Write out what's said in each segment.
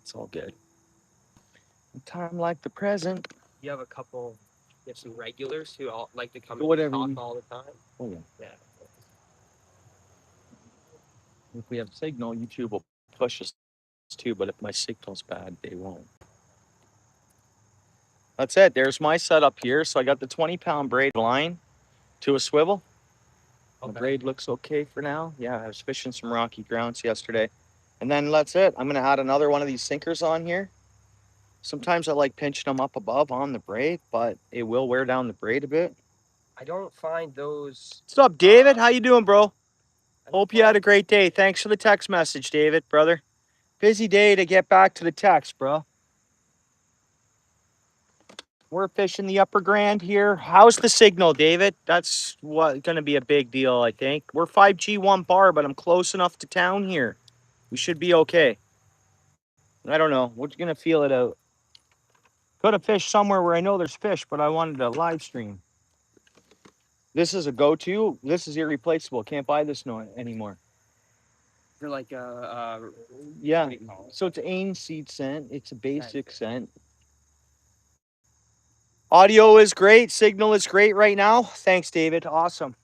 It's all good. A time like the present. You have a couple. You have some regulars who all like to come and Whatever. talk all the time. Oh yeah. Yeah. If we have signal, YouTube will push us too. But if my signal's bad, they won't. That's it. There's my setup here. So I got the 20-pound braid line to a swivel. The Okay. braid looks okay for now. Yeah, I was fishing some rocky grounds yesterday. And then that's it. I'm going to add another one of these sinkers on here. Sometimes I like pinching them up above on the braid, but it will wear down the braid a bit. I don't find those. What's up, David? How you doing, bro? I don't Hope you had a find. great day. Thanks for the text message, David, brother. Busy day to get back to the text, bro. We're fishing the Upper Grand here. How's the signal, David? That's what going to be a big deal, I think. We're 5G1 bar, but I'm close enough to town here. We should be okay. I don't know. We're going to feel it out. Could have fished somewhere where I know there's fish, but I wanted to live stream. This is a go-to. This is irreplaceable. Can't buy this anymore. For like Yeah. what do you call it? So it's AIM seed scent. It's a basic scent. Audio is great. Signal is great right now. Thanks, David. Awesome.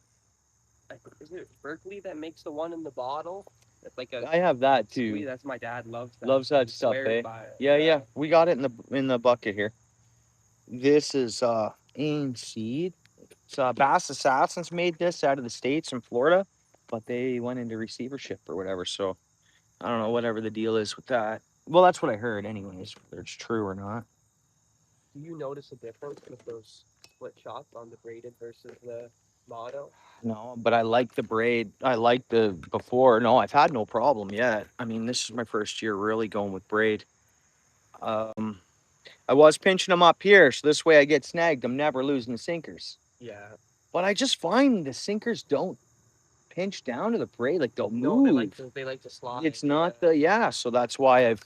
Is it Berkeley that makes the one in the bottle? That's like a. I have that Sweet, too. that's my dad loves that. Loves that He stuff, swears eh? by it. Yeah, yeah. We got it in the bucket here. This is AIM seed. It's Bass Assassins made this out of the States in Florida, but they went into receivership or whatever. So I don't know, whatever the deal is with that. Well, that's what I heard anyways, whether it's true or not. Do you notice a difference with those split shots on the braided versus the mono? No, but I like the braid. I like the before. No, I've had no problem yet. I mean, this is my first year really going with braid. Um, I was pinching them up here, so this way I get snagged. I'm never losing the sinkers. Yeah. But I just find the sinkers don't pinch down to the braid, like they'll No, move. they like to slide. It's not the so that's why I've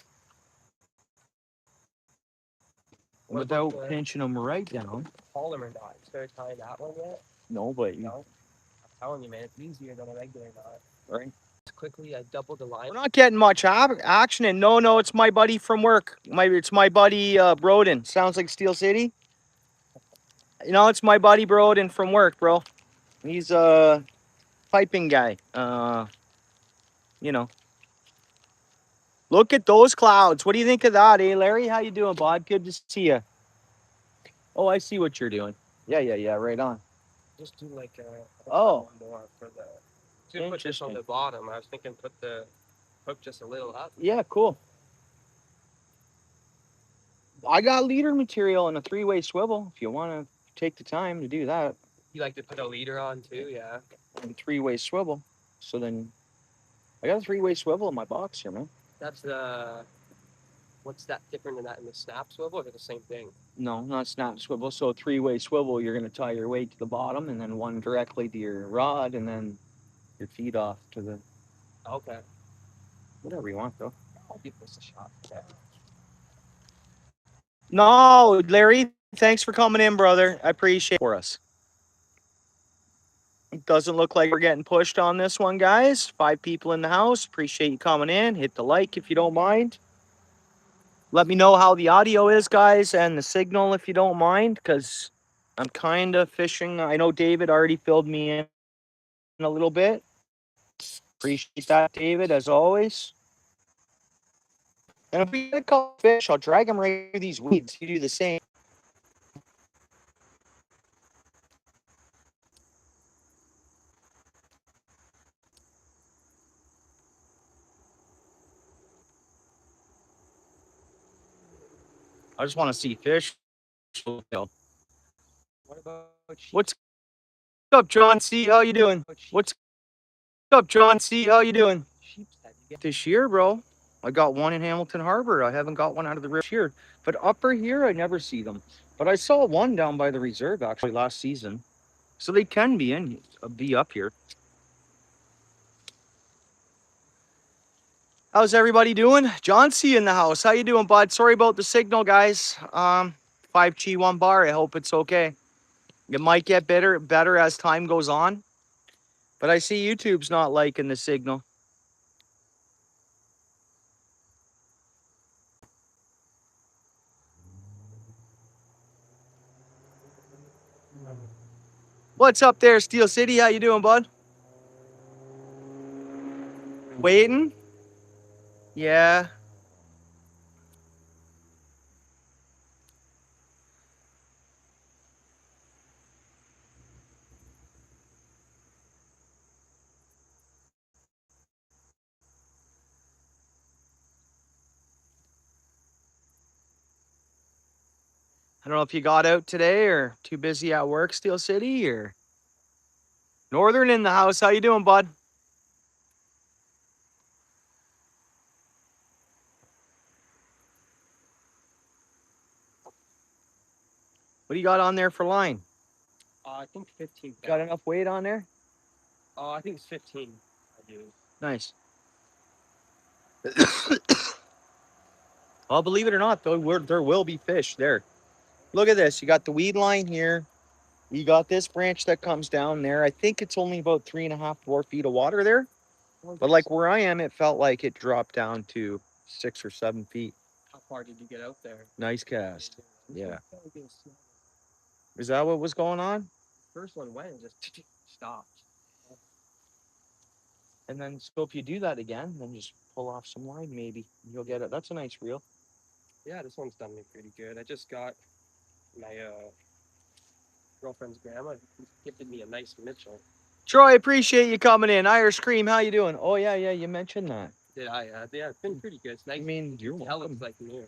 What about without the pinching them right down. polymer knot? You started tying that one yet? No, but No. I'm telling you, man, it's easier than a regular knot. right. Quickly, I doubled the line. We're not getting much action in. No, it's my buddy from work. It's my buddy Broden. Sounds like Steel City. You know, it's my buddy Broden from work, bro. He's a piping guy. You know. Look at those clouds. What do you think of that, eh, Larry? How you doing, bud? Good to see you. Oh, I see what you're doing. Yeah. Right on. Just do like Oh, one more for the. To put this on interesting. the bottom, I was thinking put the hook just a little up. Yeah, cool. I got leader material and a 3-way swivel. If you want to take the time to do that, You like to put a leader on too, yeah. and 3-way swivel. So then, I got a 3-way swivel in my box here, man. That's the. What's that different than that in the snap swivel? Or they're the same thing? No, not snap swivel. So a 3-way swivel, you're gonna tie your weight to the bottom, and then one directly to your rod, and then your feet off to the Okay. whatever you want, though. I'll give this a shot. Yeah. No, Larry, thanks for coming in, brother. I appreciate it for us. It doesn't look like we're getting pushed on this one, guys. 5 people in the house. Appreciate you coming in. Hit the like if you don't mind. Let me know how the audio is, guys, and the signal if you don't mind, because I'm kind of fishing. I know David already filled me in a little bit. Appreciate that, David, as always. And if we get a couple fish, I'll drag them right through these weeds. You do the same. I just want to see fish. What about sheep? What's up, John C? How you doing? What's up, John C? How you doing? Sheep's head. You get This year, bro, I got one in Hamilton Harbor. I haven't got one out of the river here. But upper here, I never see them. But I saw one down by the reserve actually last season. So they can be up here. How's everybody doing? John C in the house. How you doing, bud? Sorry about the signal, guys. 5G1 bar. I hope it's okay. It might get better as time goes on. But I see YouTube's not liking the signal. What's up there, Steel City? How you doing, bud? Waiting? Yeah. I don't know if you got out today or too busy at work, Steel City, or Northern in the house. How you doing, bud? What do you got on there for line? I think 15. Got enough weight on there? I think it's 15. I do. Nice. Well, believe it or not, though, there will be fish there. Look at this. You got the weed line here. You got this branch that comes down there. I think it's only about 3.5, 4 feet of water there. But like where I am, it felt like it dropped down to 6 or 7 feet. How far did you get out there? Nice cast. Yeah. Is that what was going on? First one went and just stopped. And then, so if you do that again, then just pull off some line, maybe you'll get it. That's a nice reel. Yeah, this one's done me pretty good. I just got my girlfriend's grandma gifted me a nice Mitchell. Troy, appreciate you coming in. Irish Cream, how you doing? Oh yeah, you mentioned that. Did I? Yeah, it's been pretty good. It's nice. I mean, you're Hell, welcome. it's like new.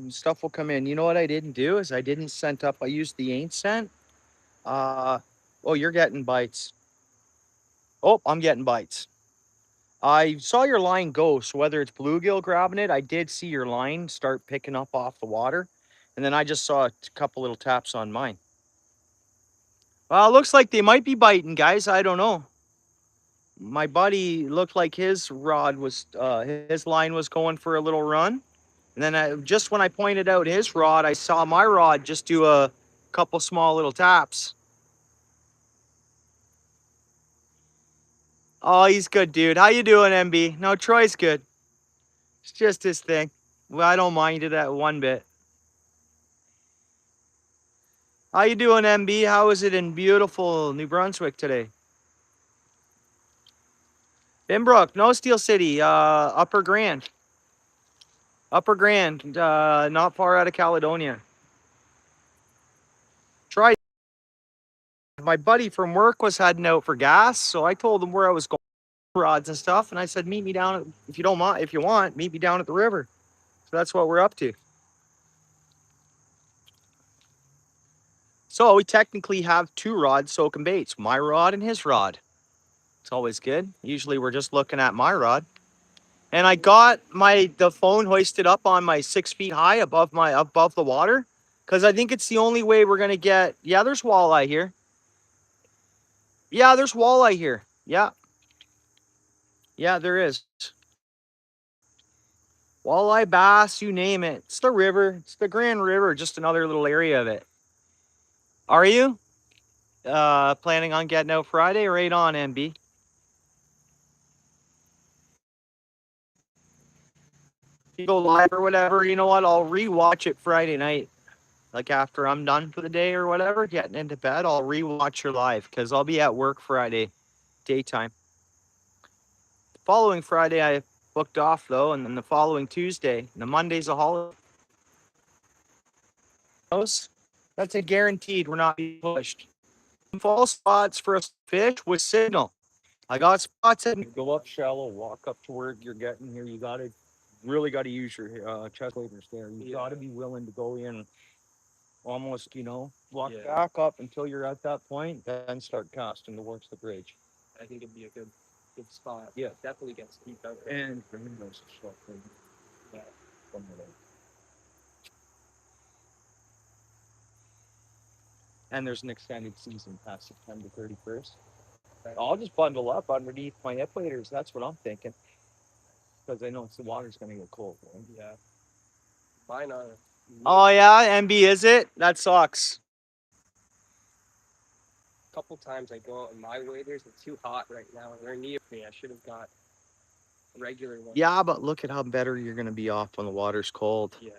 Stuff will come in. You know what I didn't do is I didn't scent up. I used the ain't scent. Oh, you're getting bites. Oh, I'm getting bites. I saw your line go. So whether it's bluegill grabbing it, I did see your line start picking up off the water. And then I just saw a couple little taps on mine. Well, it looks like they might be biting, guys. I don't know. My buddy looked like his rod was, his line was going for a little run. And then just when I pointed out his rod, I saw my rod just do a couple small little taps. Oh, he's good, dude. How you doing, MB? No, Troy's good. It's just his thing. Well, I don't mind it at one bit. How you doing, MB? How is it in beautiful New Brunswick today? Binbrook, no, Steel City, Upper Grand. Upper Grand, not far out of Caledonia. Try. My buddy from work was heading out for gas, so I told him where I was going, rods and stuff, and I said, meet me down at, if you don't mind, if you want, meet me down at the river. So that's what we're up to. So we technically have two rods soaking baits, my rod and his rod. It's always good. Usually we're just looking at my rod. And I got the phone hoisted up on my 6 feet high above the water, because I think it's the only way we're gonna get. Yeah, there's walleye here. Yeah, there's walleye here. Yeah, yeah, there is. Walleye, bass, you name it. It's the river. It's the Grand River, just another little area of it. Are you planning on getting out Friday? Right on, MB. If you go live or whatever, you know what? I'll rewatch it Friday night. Like after I'm done for the day or whatever, getting into bed, I'll rewatch your live because I'll be at work Friday, daytime. The following Friday, I booked off though, and then the following Tuesday, and the Monday's a holiday. That's a guaranteed. We're not being pushed. Fall spots for a fish with signal. I got spots at. Go up shallow, walk up to where you're getting here. You gotta really got to use your chest waders there. You got to be willing to go in almost, walk back up until you're at that point, then start casting towards the bridge. I think it'd be a good spot. Yeah. Definitely gets deep out there. And those stuff. Yeah. And there's an extended season past September 31st. I'll just bundle up underneath my hip waders. That's what I'm thinking. Because I know the water's going to get cold. Right? Yeah. Mine are. Oh, yeah? MB, is it? That sucks. couple times I go out in my waders, it's too hot right now. They're neoprene. I should have got a regular one. Yeah, but look at how better you're gonna be off when the water's cold. Yeah.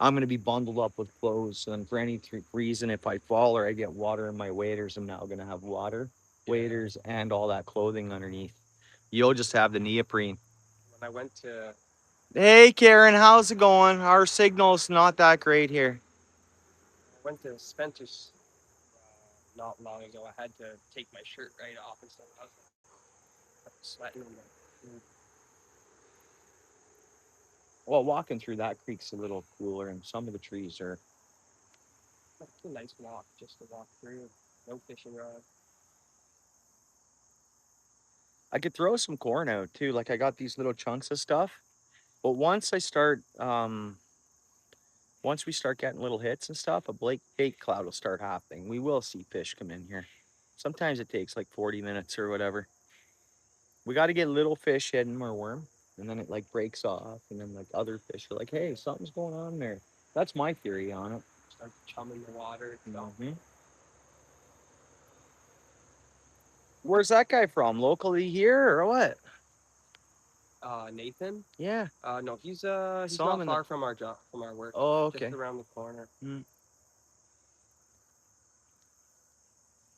I'm gonna be bundled up with clothes, and for any reason, if I fall or I get water in my waders, I'm now gonna have water, Yeah. waders, and all that clothing underneath. You'll just have the neoprene. When I went to Hey, Karen, how's it going? Our signal's not that great here. Spencer's not long ago, I had to take my shirt right off and stuff. I was sweating. Well, walking through that creek's a little cooler, and some of the trees are. It's a nice walk just to walk through. No fishing rod. I could throw some corn out too. Like I got these little chunks of stuff, but once we start getting little hits and stuff, a bait cloud will start happening. We will see fish come in here. Sometimes it takes like 40 minutes or whatever. We got to get little fish hitting our worm, and then it like breaks off, and then like other fish are like, "Hey, something's going on there." That's my theory on it. Start chumming the water. Mhm. Where's that guy from? Locally here or what? Nathan? Yeah. No, he's Saw him not in far from our job, from our work. Oh, okay. Just around the corner. Mm.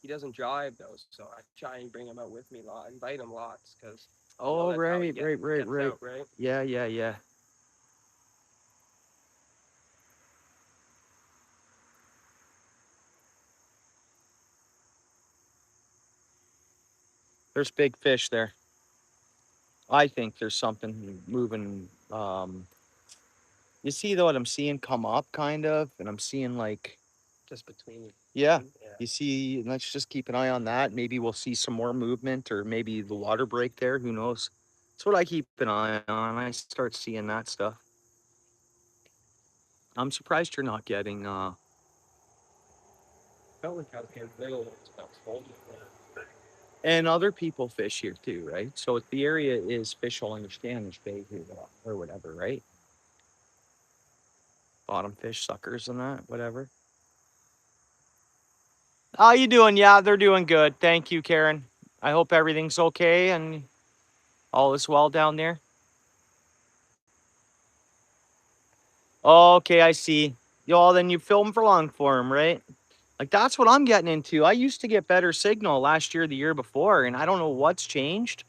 He doesn't drive though, so I try and bring him out with me a lot. Invite him lots because Oh, right. out, right? Yeah. There's big fish there. I think there's something moving. You see though what I'm seeing come up kind of, and I'm seeing like, Just between. yeah. Yeah. You see, let's just keep an eye on that. Maybe we'll see some more movement, or maybe the water break there. Who knows? That's what I keep an eye on. I start seeing that stuff. I'm surprised you're not getting. Felt like I was getting little stuff folded. And other people fish here too, right? So if the area is fish will understand there's bait here or whatever, right? Bottom fish, suckers, and that, whatever. How you doing? Yeah, they're doing good. Thank you, Karen. I hope everything's okay and all is well down there. Okay, I see. Y'all, then you film for long form, right? Like that's what I'm getting into. I used to get better signal last year, the year before, and I don't know what's changed.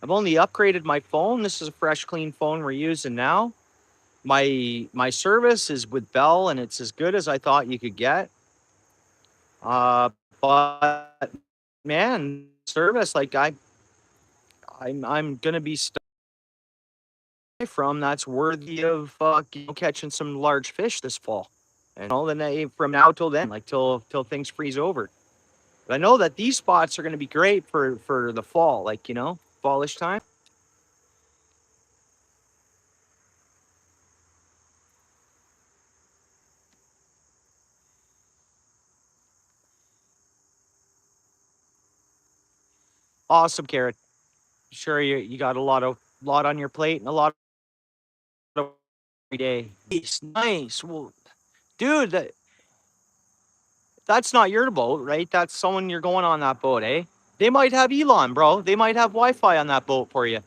I've only upgraded my phone. This is a fresh, clean phone we're using now. My service is with Bell, and it's as good as I thought you could get. But man, service like I'm gonna be stuck from that's worthy of catching some large fish this fall, and all from now till then, like till things freeze over. But I know that these spots are gonna be great for the fall, like fallish time. Awesome, Carrot. Sure, you got a lot on your plate and a lot of every day. Nice. Well, dude, that's not your boat, right? That's someone you're going on that boat, eh? They might have Elon, bro. They might have Wi-Fi on that boat for you,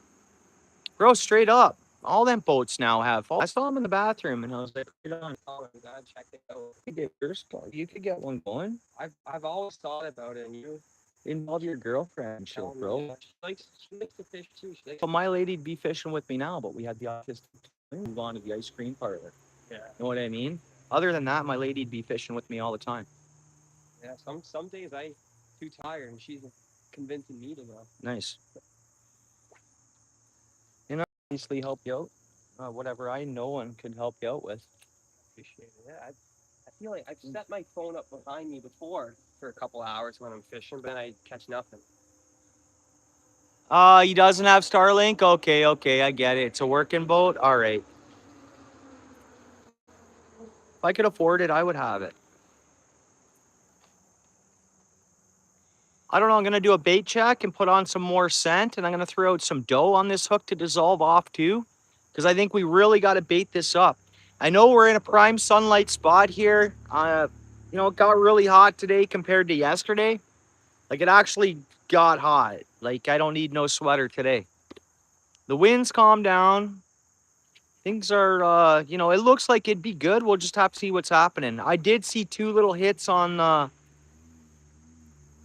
bro. Straight up, all them boats now have. I saw them in the bathroom, and I was like, right on. Oh, I'm glad check it out. You could get yours going. You could get one going. I've always thought about it, and you Involve your girlfriend, shit, tell me. bro. She likes to fish too. She likes. So my lady'd be fishing with me now, but we had the office move on to the ice cream parlor. Yeah. Know what I mean? Other than that, my lady'd be fishing with me all the time. Yeah. Some days I too tired, and she's convincing me to go. Nice. Obviously help you out. Whatever I know and could help you out with. Appreciate it. Yeah. I feel like I've set my phone up behind me before for a couple hours when I'm fishing, but then I catch nothing. He doesn't have Starlink? Okay, I get it. It's a working boat? All right. If I could afford it, I would have it. I don't know. I'm going to do a bait check and put on some more scent, and I'm going to throw out some dough on this hook to dissolve off too, because I think we really got to bait this up. I know we're in a prime sunlight spot here. It got really hot today compared to yesterday. Like it actually got hot. Like I don't need no sweater today. The winds calm down. Things are, it looks like it'd be good. We'll just have to see what's happening. I did see two little hits on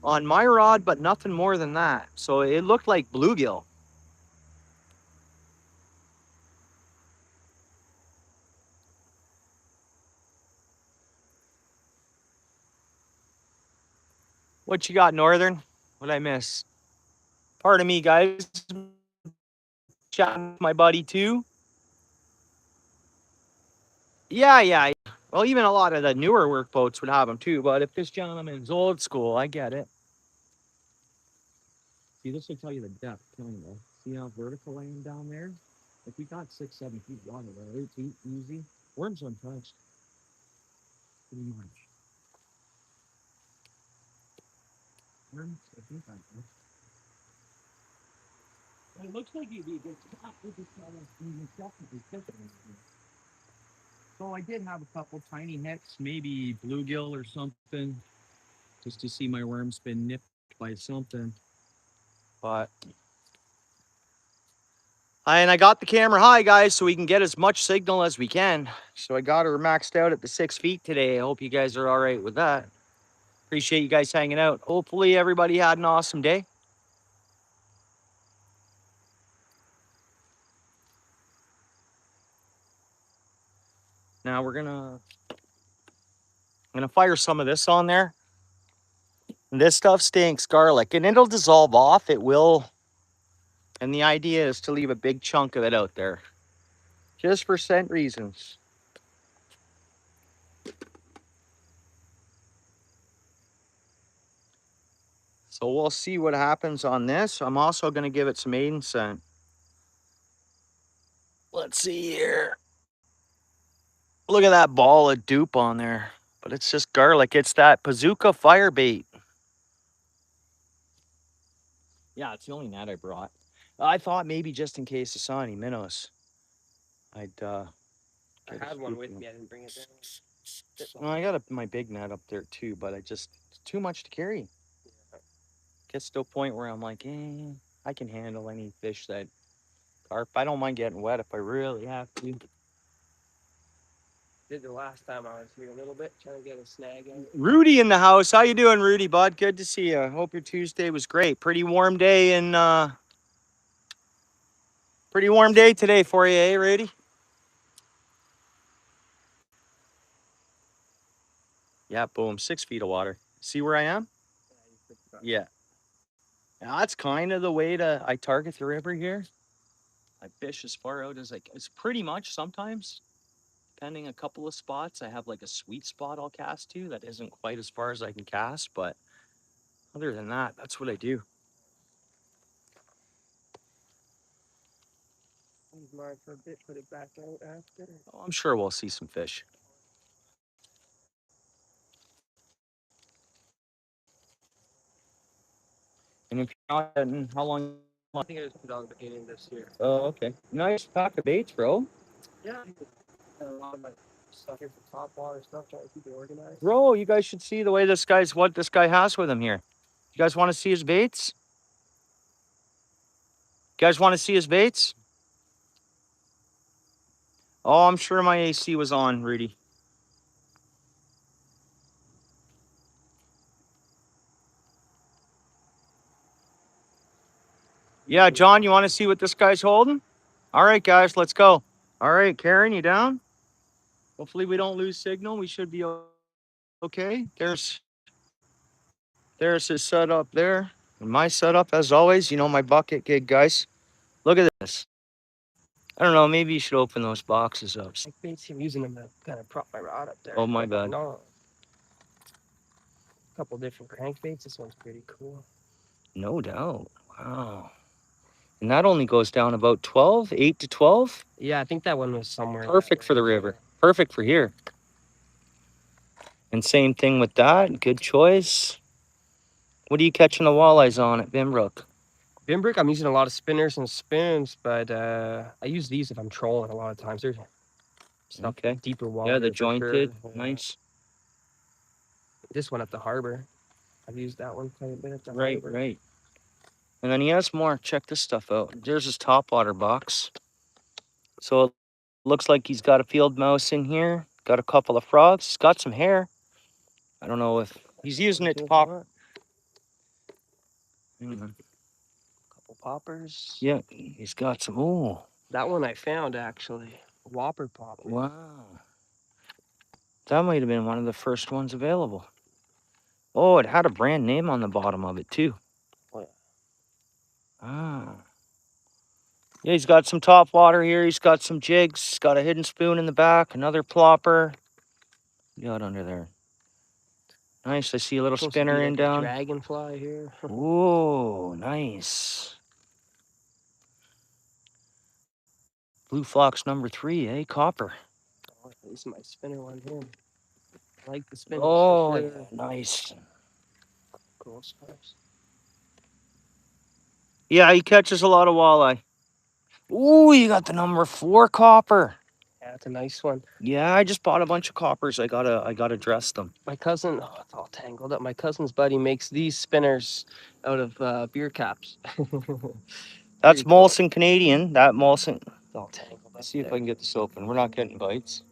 my rod, but nothing more than that. So it looked like bluegill. What you got, Northern? What'd I miss? Pardon me, guys. Chatting with my buddy too. Yeah. Well, even a lot of the newer workboats would have them too. But if this gentleman's old school, I get it. See, this will tell you the depth. See how vertical I am down there? Like we got 6, 7 feet water there. 8 feet easy. Worms untouched. Pretty much. Worms, I think I know. It looks like you'd be a good spot. We just definitely fishing. So I did have a couple tiny hits, maybe bluegill or something, just to see my worms been nipped by something. But and I got the camera high, guys, so we can get as much signal as we can. So I got her maxed out at the 6 feet today. I hope you guys are all right with that. Appreciate you guys hanging out. Hopefully everybody had an awesome day. Now I'm gonna fire some of this on there. And this stuff stinks garlic, and it'll dissolve off. It will. And the idea is to leave a big chunk of it out there, just for scent reasons. So we'll see what happens on this. I'm also going to give it some maiden scent. Let's see here. Look at that ball of dupe on there. But it's just garlic. It's that Bazooka fire bait. Yeah, it's the only net I brought. I thought maybe just in case I saw any minnows, I'd I had one with me. I didn't bring it down. No, I got my big net up there too, but it's too much to carry. Yeah. Gets to a point where I'm like, I can handle any fish that carp. I don't mind getting wet if I really have to. Did the last time I was here a little bit, trying to get a snag out. Rudy in the house. How you doing, Rudy, bud? Good to see you. Hope your Tuesday was great. Pretty warm day today for you, eh, Rudy? Yeah, boom. 6 feet of water. See where I am? Yeah. Now, that's kind of the way I target the river here. I fish as far out as it's pretty much sometimes, depending a couple of spots. I have like a sweet spot I'll cast to that isn't quite as far as I can cast, but other than that, that's what I do. Leave mine for a bit, put it back out after. Oh, I'm sure we'll see some fish. And if you're not getting, how long? I think I just put on the beginning this year. Oh, okay. Nice pack of baits, bro. Yeah. A lot of my stuff here for top water stuff, trying to keep it organized. Bro, you guys should see the way what this guy has with him here. You guys want to see his baits? You guys want to see his baits? Oh, I'm sure my AC was on, Rudy. Yeah, John, you want to see what this guy's holding? All right, guys, let's go. All right, Karen, you down? Hopefully we don't lose signal. We should be okay. There's his setup there. And my setup, as always, my bucket gig, guys. Look at this. I don't know, maybe you should open those boxes up. I'm using them to kind of prop my rod up there. Oh, my bad. No. A couple different crankbaits. This one's pretty cool. No doubt. Wow. And that only goes down about 12, 8 to 12. Yeah, I think that one was somewhere. Perfect for the river. Perfect for here. And same thing with that. Good choice. What are you catching the walleyes on at Bimbrook? Bimbrook, I'm using a lot of spinners and spoons, but I use these if I'm trolling a lot of times. There's stuff deeper water. Yeah, the for jointed. sure. Nice. This one at the harbor. I've used that one quite a bit at the Right, harbor. right. And then he has more. Check this stuff out. There's his top water box. So it looks like he's got a field mouse in here. Got a couple of frogs. He's got some hair. I don't know if he's using it to Doing pop. what? Hang on. Couple poppers. Yeah, he's got some. Oh, That one I found actually. Whopper popper. wow. That might have been one of the first ones available. Oh, it had a brand name on the bottom of it too. Oh, yeah. Ah. Yeah, he's got some top water here. He's got some jigs. He's got a hidden spoon in the back. Another plopper. What you got under there? Nice. I see a little Supposed to be spinner in like a down. dragonfly here. Ooh, nice. Blue Fox number 3, eh? Copper. Oh, this is my spinner one here. I like the spinners for Oh, yeah, sure. nice. Cool spinners. Yeah, he catches a lot of walleye. Ooh, you got the number 4 copper. Yeah, it's a nice one. Yeah, I just bought a bunch of coppers. I gotta dress them. My cousin, oh, it's all tangled up. My cousin's buddy makes these spinners out of beer caps. That's Pretty cool. Molson Canadian. That Molson. It's all tangled up Let's see if there. I can get this open. We're not getting bites.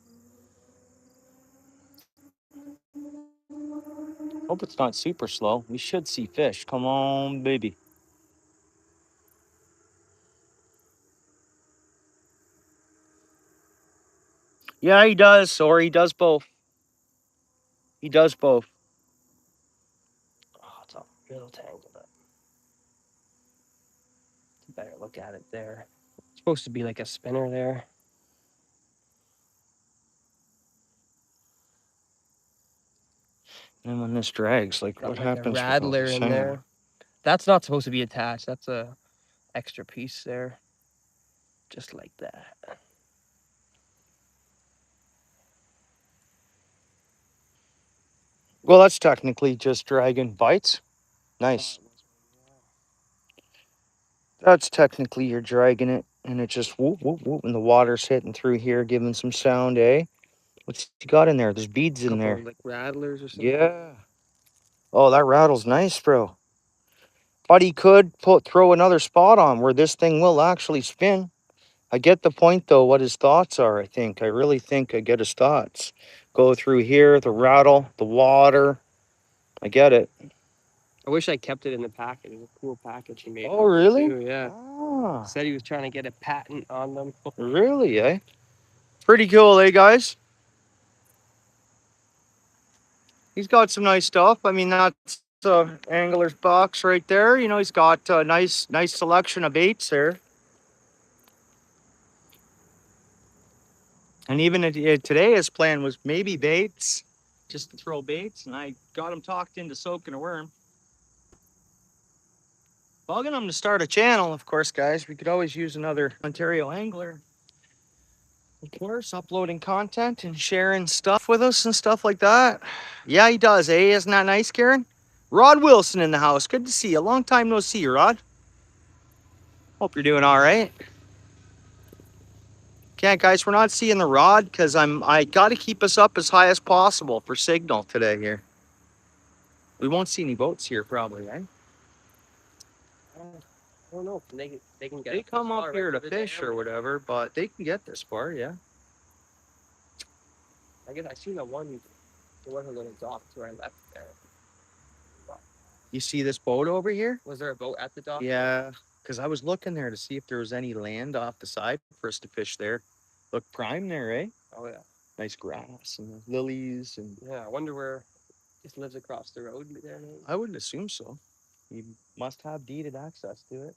Hope it's not super slow. We should see fish. Come on, baby. Yeah, he does, or he does both. He does both. Oh, it's all real tangled up. Better look at it there. It's supposed to be like a spinner there. And when this drags, like, Got what like a happens with all rattler this in sand? there. That's not supposed to be attached. That's a extra piece there. Just like that. Well, that's technically just dragging bites. Nice. That's technically you're dragging it, and it just whoop whoop whoop, and the water's hitting through here, giving some sound, eh? What's he got in there? There's beads A in couple there. of like rattlers or something. Yeah. Oh, that rattles nice, bro. But he could throw another spot on where this thing will actually spin. I get the point though, what his thoughts are, I think. I really think I get his thoughts. Go through here, the rattle, the water. I get it. I wish I kept it in the package. It was a cool package he made. Oh, really? Too, yeah. Ah, Said he was trying to get a patent on them. really, eh? Pretty cool, eh, guys? He's got some nice stuff. I mean, that's angler's box right there. You know, he's got a nice selection of baits there. And even today, his plan was maybe baits, just to throw baits. And I got him talked into soaking a worm. Bugging him to start a channel, of course, guys. We could always use another Ontario angler. Of course, uploading content and sharing stuff with us and stuff like that. Yeah, he does, eh? Isn't that nice, Karen? Rod Wilson in the house. Good to see you. Long time no see, Rod. Hope you're doing all right. Okay, guys, we're not seeing the rod because I got to keep us up as high as possible for signal today here. We won't see any boats here probably, right? I don't know. They can get. They come up far, here right, to over fish there. or whatever, but they can get this far, yeah. I guess I seen the one. There was a little dock where I left there. You see this boat over here? Was there a boat at the dock? Yeah, because I was looking there to see if there was any land off the side for us to fish there. Look prime there, eh? Oh yeah. Nice grass and lilies, and Yeah. I wonder where. Just lives across the road there. Maybe? I wouldn't assume so. You must have deeded access to it.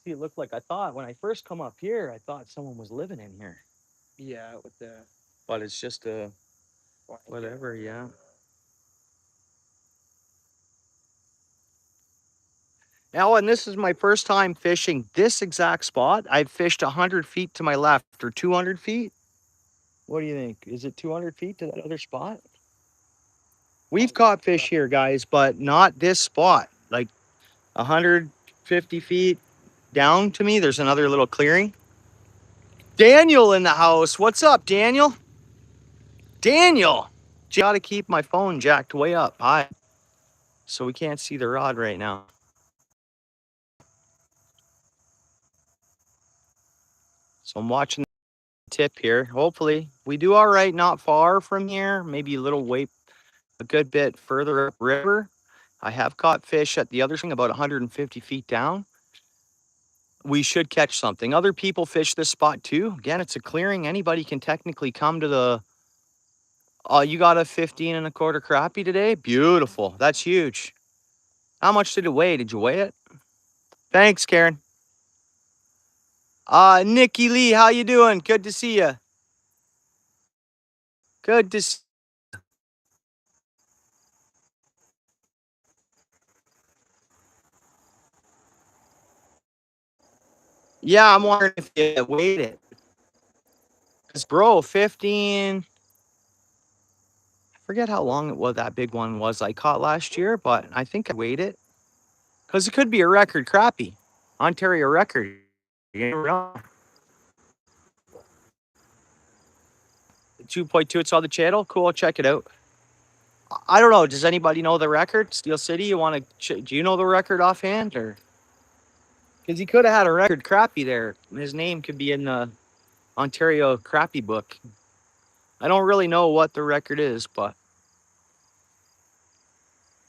See, it looked like I thought when I first come up here, I thought someone was living in here. Yeah, with the. But it's just a whatever, yeah. Now, and this is my first time fishing this exact spot. I've fished 100 feet to my left or 200 feet. What do you think? Is it 200 feet to that other spot? We've caught fish here, guys, but not this spot. Like 150 feet down to me, there's another little clearing. Daniel in the house. What's up, Daniel? Daniel. Got to keep my phone jacked way up high. so we can't see the rod right now. So I'm watching the tip here. Hopefully, we do all right. Not far from here. Maybe a little way, a good bit further upriver. I have caught fish at the other swing about 150 feet down. We should catch something. Other people fish this spot too. Again, it's a clearing. Anybody can technically come to the. Oh, you got a 15 and a quarter crappie today? Beautiful. That's huge. How much did it weigh? Did you weigh it? Thanks, Karen. Nikki Lee, how you doing? Good to see you. Good to see. Yeah, I'm wondering if you weighed it. Cause bro, 15. I forget how long it was that big one was I caught last year, but I think I weighed it. Cause it could be a record crappie. Ontario record. You never know. 2.2, it's on the channel. Cool, check it out. I don't know. Does anybody know the record? Steel City, you want to? Do you know the record offhand, or because he could have had a record crappie there? His name could be in the Ontario crappie book. I don't really know what the record is, but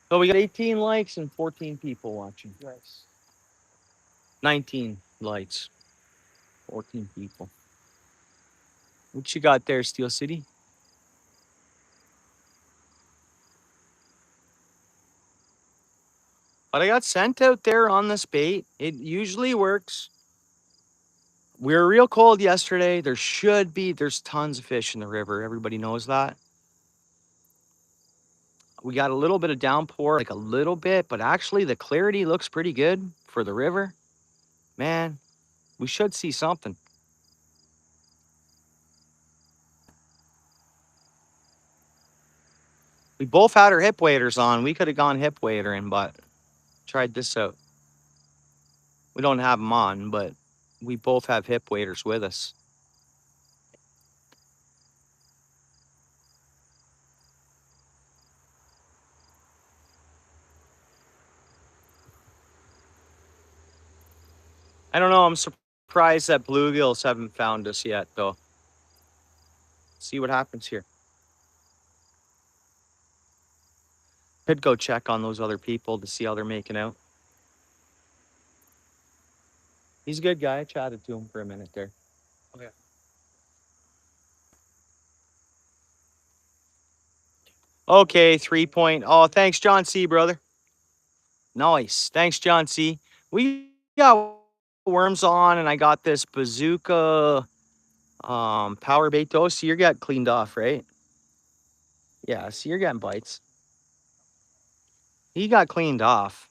so we got 18 likes and 14 people watching. Nice. 19 likes, 14 people. What you got there, Steel City? But I got sent out there on this bait. It usually works. We were real cold yesterday. There's tons of fish in the river. Everybody knows that. We got a little bit of downpour, like a little bit, but actually the clarity looks pretty good for the river. Man, we should see something. We both had our hip waders on. We could have gone hip wadering, but tried this out. We don't have them on, but we both have hip waders with us. I don't know. I'm surprised that bluegills haven't found us yet, though. See what happens here. Could go check on those other people to see how they're making out. He's a good guy. I chatted to him for a minute there. Okay. Okay, 3 point. Oh, thanks, John C, brother. Nice. Thanks, John C. We got worms on, and I got this bazooka power bait though. So you're getting cleaned off, right? Yeah, so you're getting bites. He got cleaned off.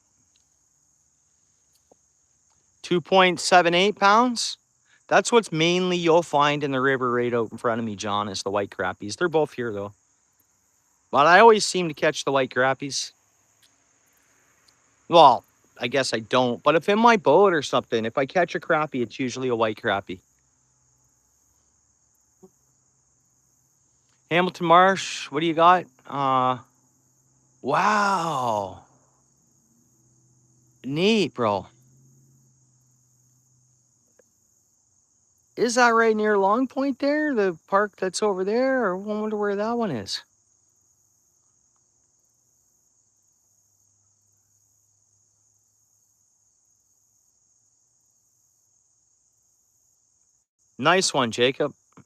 2.78 pounds. That's what's mainly you'll find in the river right out in front of me, John, is the white crappies. They're both here though. But I always seem to catch the white crappies. Well, I guess I don't. But if in my boat or something, if I catch a crappie, it's usually a white crappie. Hamilton Marsh, what do you got? Wow. Neat, bro. Is that right near Long Point there? The park that's over there? Or I wonder where that one is. Nice one, Jacob. I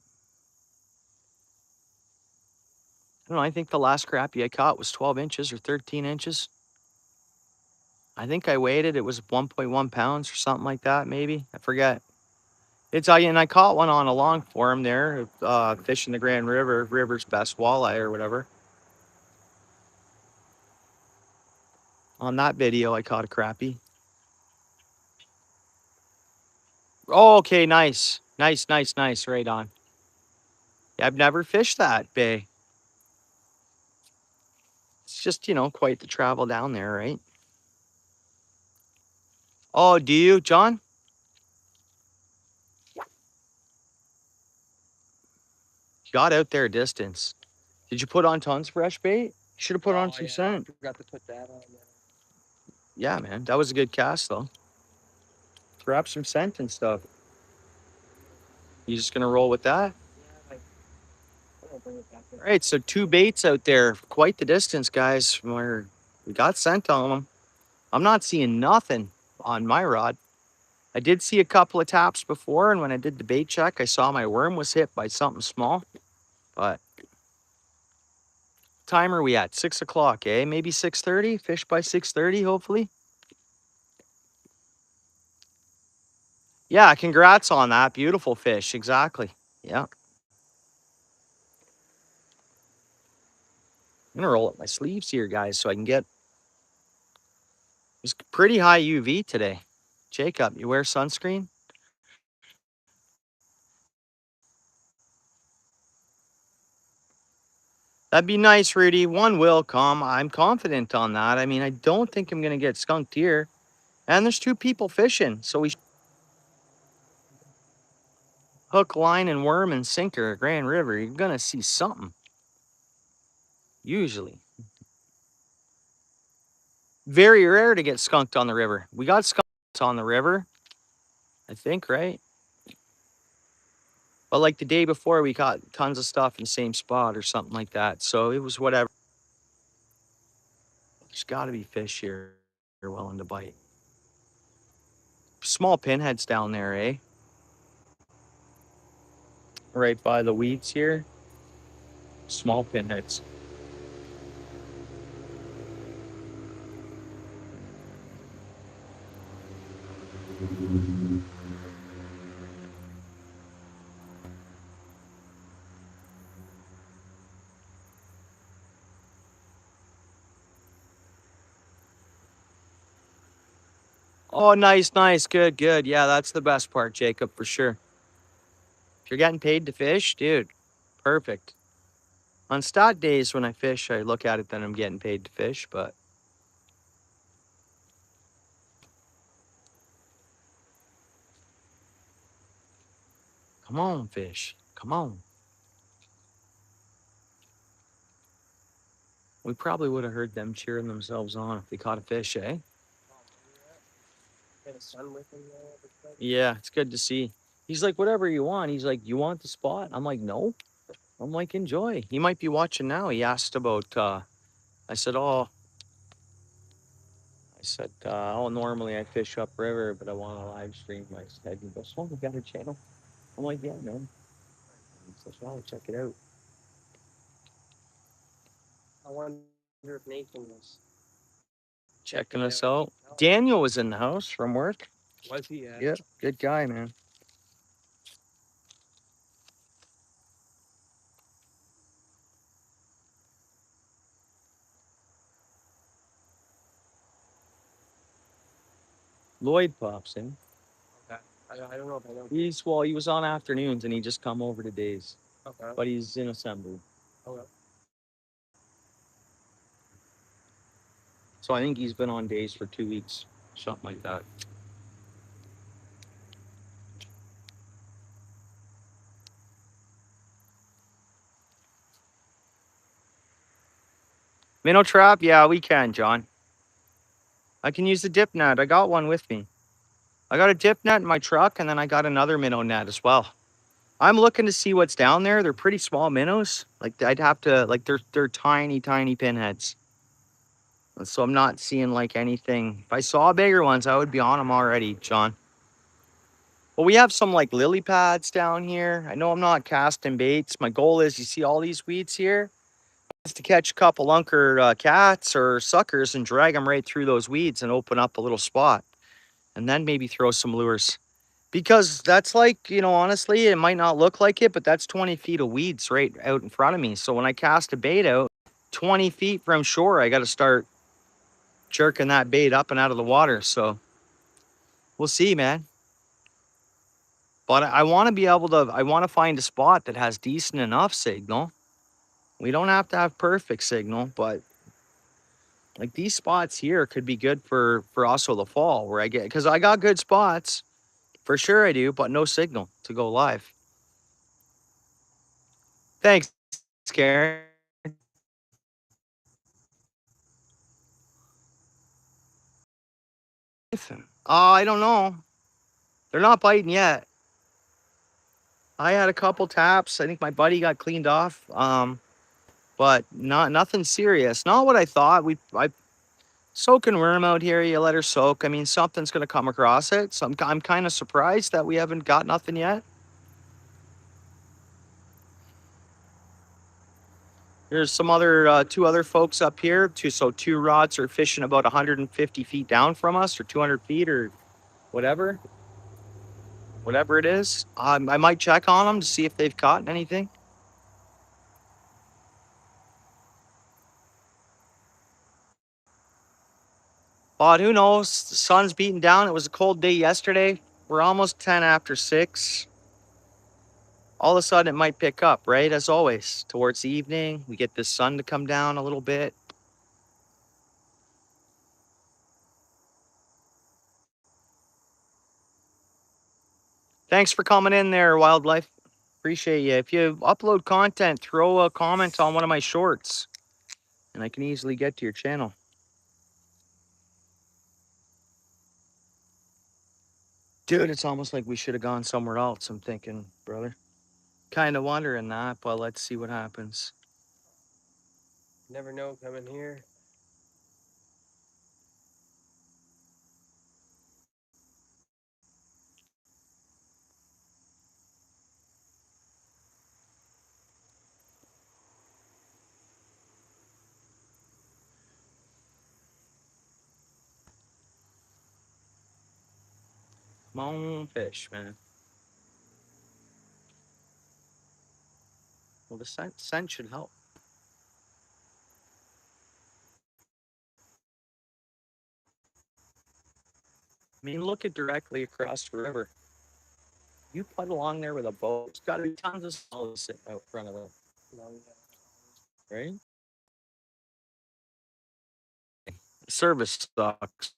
don't know. I think the last crappie I caught was 12 inches or 13 inches. I think I weighed it. It was 1.1 pounds or something like that, maybe. I forget. And I caught one on a long form there, fishing the Grand River, river's best walleye or whatever. On that video, I caught a crappie. Oh, okay, nice. Nice, nice, nice. Right on. Yeah, I've never fished that bay. It's just, quite the travel down there, right? Oh, do you, John? Got out there a distance. Did you put on tons fresh bait? Should have put on some yeah, scent. I forgot to put that on there. Yeah, man, that was a good cast though. Grab some scent and stuff. You just gonna roll with that? Yeah, like I'm gonna bring it back All in. right, so two baits out there, quite the distance, guys. We got scent on them. I'm not seeing nothing on my rod. I did see a couple of taps before, and when I did the bait check, I saw my worm was hit by something small. But time are we at? 6 o'clock, eh? Maybe 6:30. Fish by 6:30, hopefully. Yeah, congrats on that. Beautiful fish. Exactly. Yeah. I'm gonna roll up my sleeves here, guys, so I can get. It's pretty high UV today. Jacob, you wear sunscreen? That'd be nice, Rudy. One will come. I'm confident on that. I mean, I don't think I'm gonna get skunked here. And there's two people fishing, so we hook, line, and worm and sinker at Grand River. You're gonna see something. Usually, very rare to get skunked on the river. We got skunked on the river, I think, right? But like the day before, we caught tons of stuff in the same spot or something like that. So it was whatever. There's got to be fish here willing to bite. Small pinheads down there, eh? Right by the weeds here. Small pinheads. Oh, nice, nice. Good, good. Yeah, that's the best part, Jacob, for sure. If you're getting paid to fish, dude, perfect. On stat days when I fish, I look at it that I'm getting paid to fish, but come on, fish. Come on. We probably would have heard them cheering themselves on if they caught a fish, eh? Probably, yeah. Get a sun with him there. Everything. Yeah, it's good to see. He's like, whatever you want. He's like, you want the spot? I'm like, no. I'm like, enjoy. He might be watching now. He asked about, I said, oh, normally I fish upriver, but I want to live stream my head. He goes, oh, you got a channel? I'm like, yeah, man. He says, well, check it out. I wonder if Nathan was checking Checking it out. us I can out. tell. Daniel was in the house from work. Was he at? Yeah, good guy, man. Lloyd pops in. Okay. I don't know if I know. He was on afternoons and he just come over to days, Okay. but he's in assembly. Okay. So I think he's been on days for 2 weeks, something like that. Minnow trap? Yeah, we can, John. I can use the dip net. I got one with me. I got a dip net in my truck, and then I got another minnow net as well. I'm looking to see what's down there. They're pretty small minnows. Like I'd have to like they're tiny, tiny pinheads. So I'm not seeing like anything. If I saw bigger ones, I would be on them already, John. But we have some like lily pads down here. I know I'm not casting baits. My goal is, you see all these weeds here, is to catch a couple lunker cats or suckers and drag them right through those weeds and open up a little spot. And then maybe throw some lures. Because that's like, honestly, it might not look like it, but that's 20 feet of weeds right out in front of me. So when I cast a bait out 20 feet from shore, I got to start jerking that bait up and out of the water. So we'll see, man. But I want to be able to, I want to find a spot that has decent enough signal. We don't have to have perfect signal, but like these spots here could be good for also the fall where I get, because I got good spots. For sure I do, but no signal to go live. Thanks, Karen. I don't know. They're not biting yet. I had a couple taps. I think my buddy got cleaned off. But nothing serious. Not what I thought. I soaking worm out here. You let her soak. I mean, something's gonna come across it. So I'm kind of surprised that we haven't got nothing yet. There's some other two other folks up here. Two rods are fishing about 150 feet down from us, or 200 feet, or whatever, whatever it is. I might check on them to see if they've caught anything. But who knows? The sun's beating down. It was a cold day yesterday. We're almost 10 after 6. All of a sudden, it might pick up, right? As always, towards the evening, we get the sun to come down a little bit. Thanks for coming in there, Wildlife. Appreciate you. If you upload content, throw a comment on one of my shorts, and I can easily get to your channel. Dude, it's almost like we should have gone somewhere else, I'm thinking, brother. Kind of wondering that, but let's see what happens. Never know coming here. Come on, fish, man. Well, the scent should help. I mean, look at directly across the river. You put along there with a boat, there's got to be tons of snow sitting out front of it, No, right? Service sucks.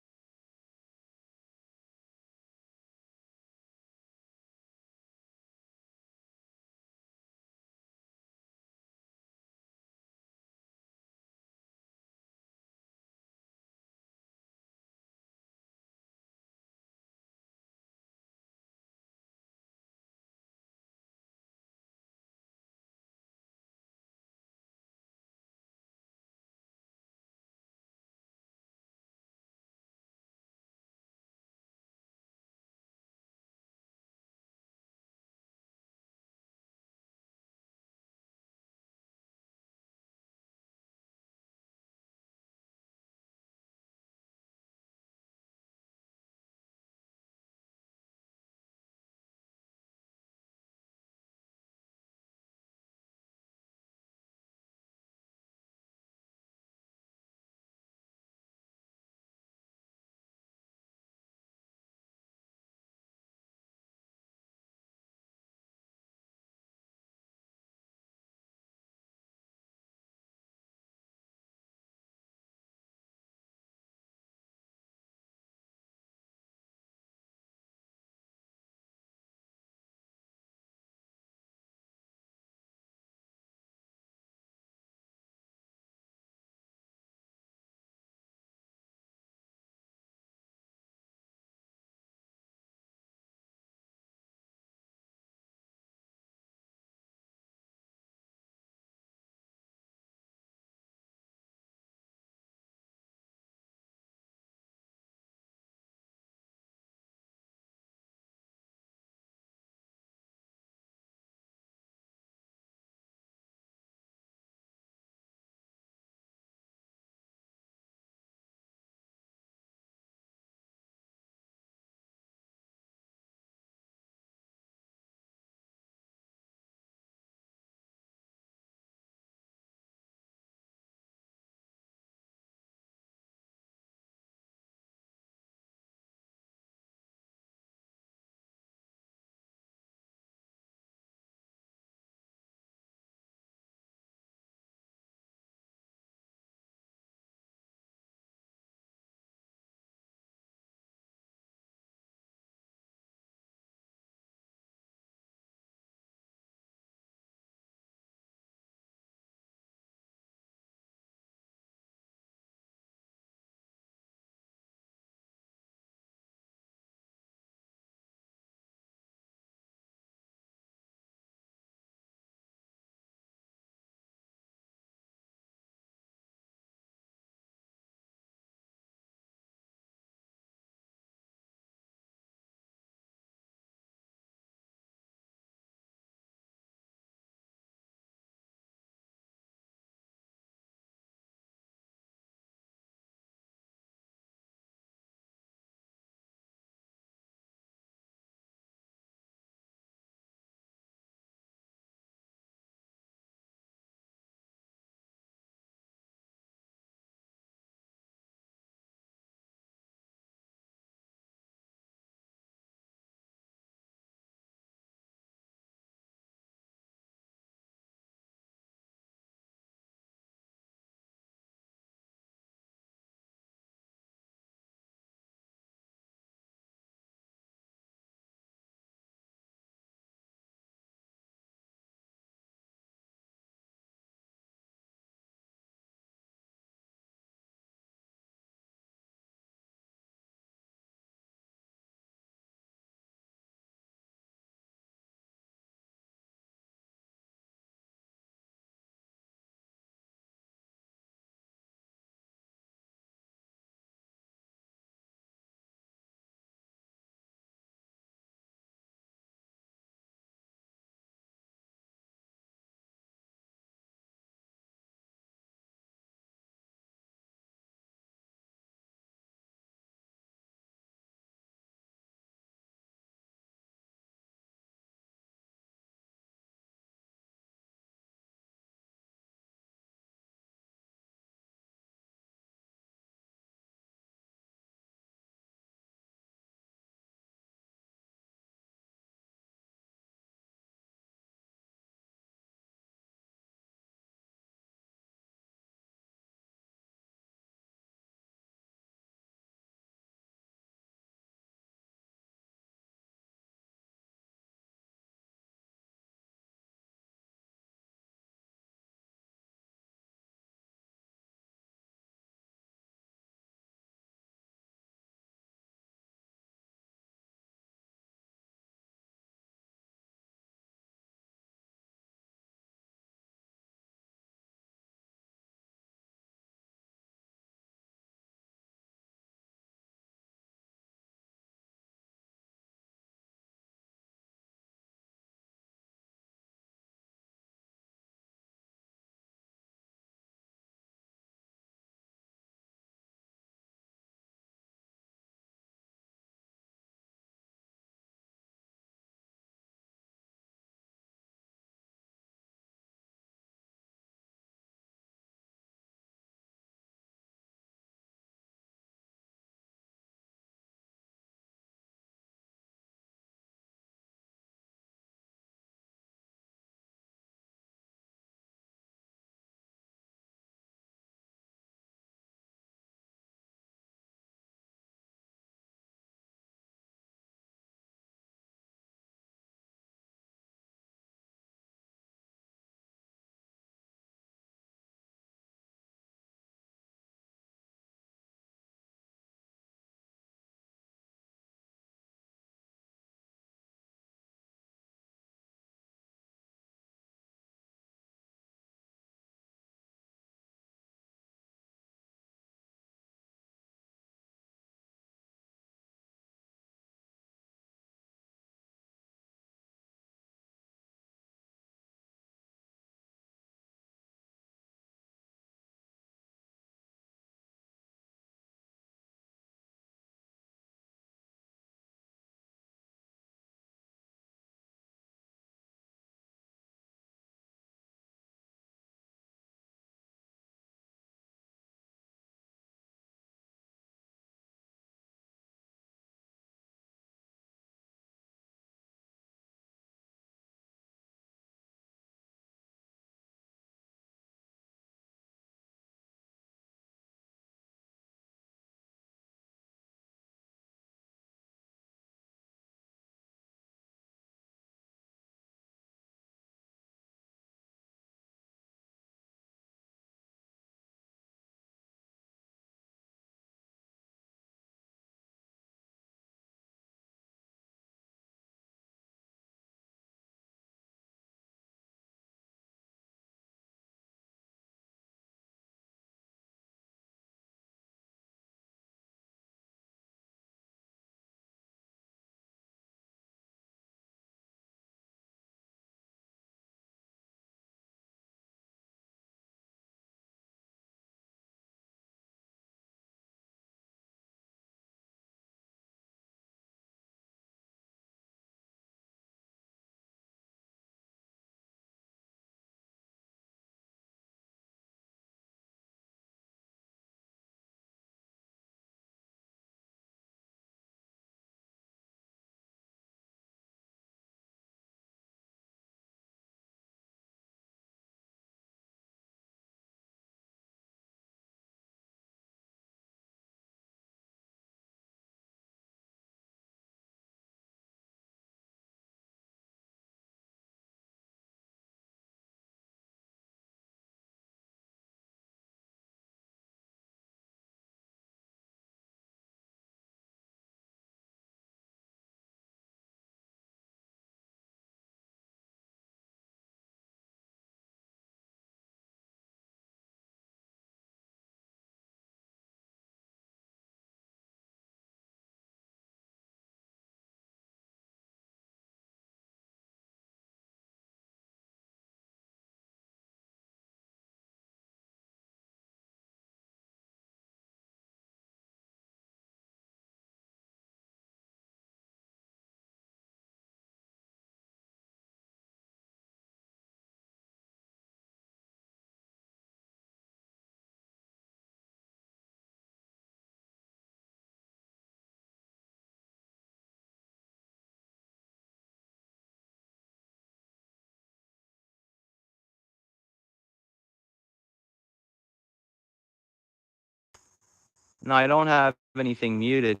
No, I don't have anything muted.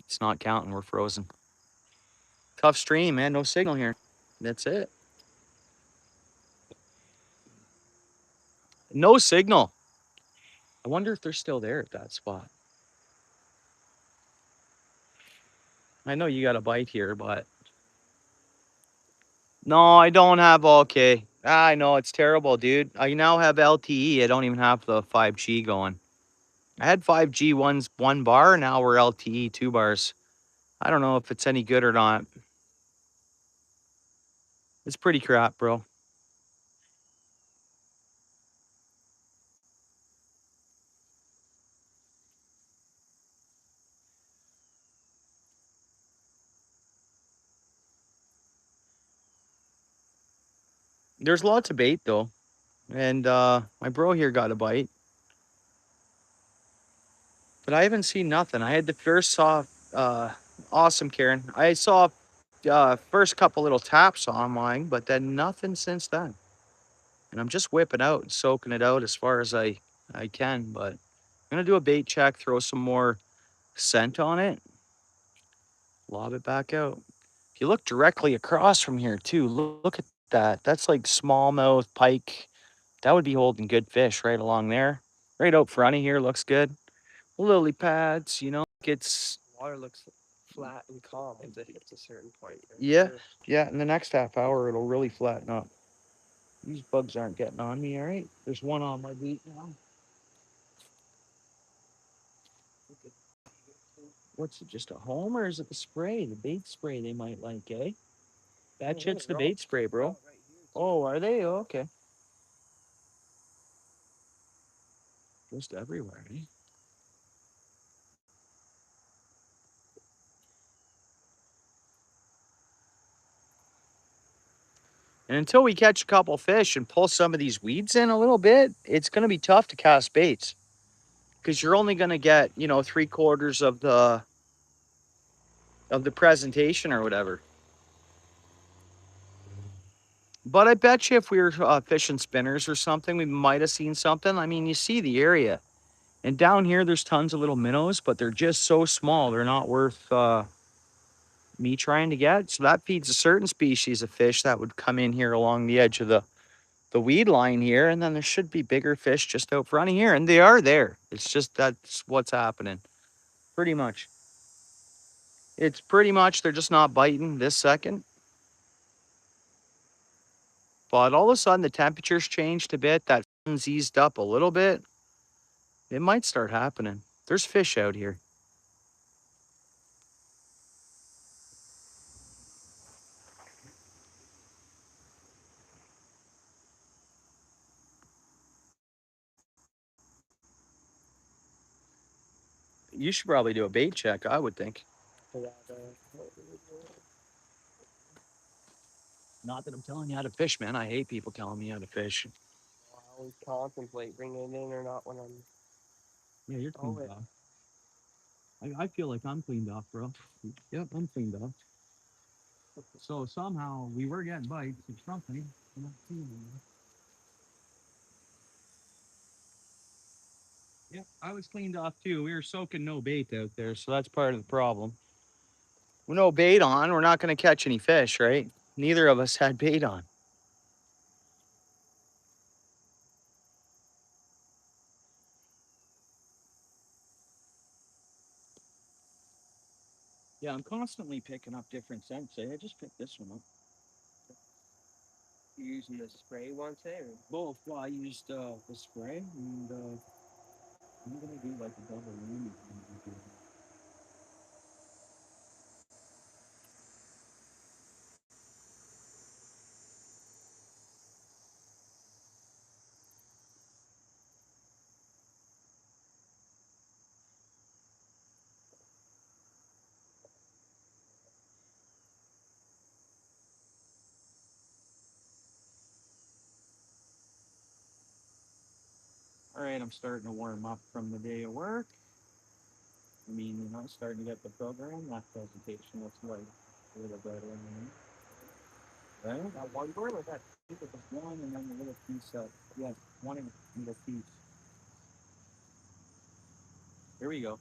It's not counting. We're frozen. Tough stream, man. No signal here. That's it. No signal. I wonder if they're still there at that spot. I know you got a bite here, but no, I don't have. Okay. I know it's terrible, dude. I now have LTE. I don't even have the 5G going. I had 5G one bar. Now we're LTE 2 bars. I don't know if it's any good or not. It's pretty crap, bro. There's lots of bait though, and my bro here got a bite, but I haven't seen nothing. I had the first saw. Awesome, Karen. I saw first couple little taps on mine, but then nothing since then. And I'm just whipping out and soaking it out as far as I can. But I'm gonna do a bait check, throw some more scent on it, lob it back out. If you look directly across from here too, look at that. That's like smallmouth, pike. That would be holding good fish right along there. Right out front of here looks good. Lily pads, it's Water looks flat and calm once it hits a certain point. For yeah, sure. yeah. In the next half hour, it'll really flatten up. These bugs aren't getting on me, all right? There's one on my beat now. What's it, just a home or is it the spray? The bait spray they might like, eh? That shit's the bait spray, bro. Oh, are they? Oh, okay. Just everywhere, eh? And until we catch a couple fish and pull some of these weeds in a little bit, it's going to be tough to cast baits because you're only going to get, 3/4 of the presentation or whatever. But I bet you if we were fishing spinners or something, we might have seen something. I mean, you see the area. And down here, there's tons of little minnows, but they're just so small. They're not worth me trying to get. So that feeds a certain species of fish that would come in here along the edge of the weed line here. And then there should be bigger fish just out front of here. And they are there. It's just that's what's happening. Pretty much. It's pretty much they're just not biting this second. But all of a sudden, the temperatures changed a bit. That sun's eased up a little bit. It might start happening. There's fish out here. You should probably do a bait check, I would think. For that, Not that I'm telling you how to fish, man. I hate people telling me how to fish. I always contemplate bringing it in or not when I'm Yeah, you're oh cleaned it. off. I feel like I'm cleaned off, bro. Yep, I'm cleaned off. So somehow we were getting bites or something. I'm not seeing them. Yeah, I was cleaned off too. We were soaking no bait out there, so that's part of the problem. With no bait on, we're not going to catch any fish, right? Neither of us had bait on. Yeah, I'm constantly picking up different scents. I just picked this one up. You using the spray once, eh? Or Both. Well, I used the spray, and I'm gonna do like a double whammy. All right, I'm starting to warm up from the day of work. I mean, starting to get the program. That presentation looks like a little better. Right? that one bird was that One and then a little piece of, yeah, one and a little piece. Here we go.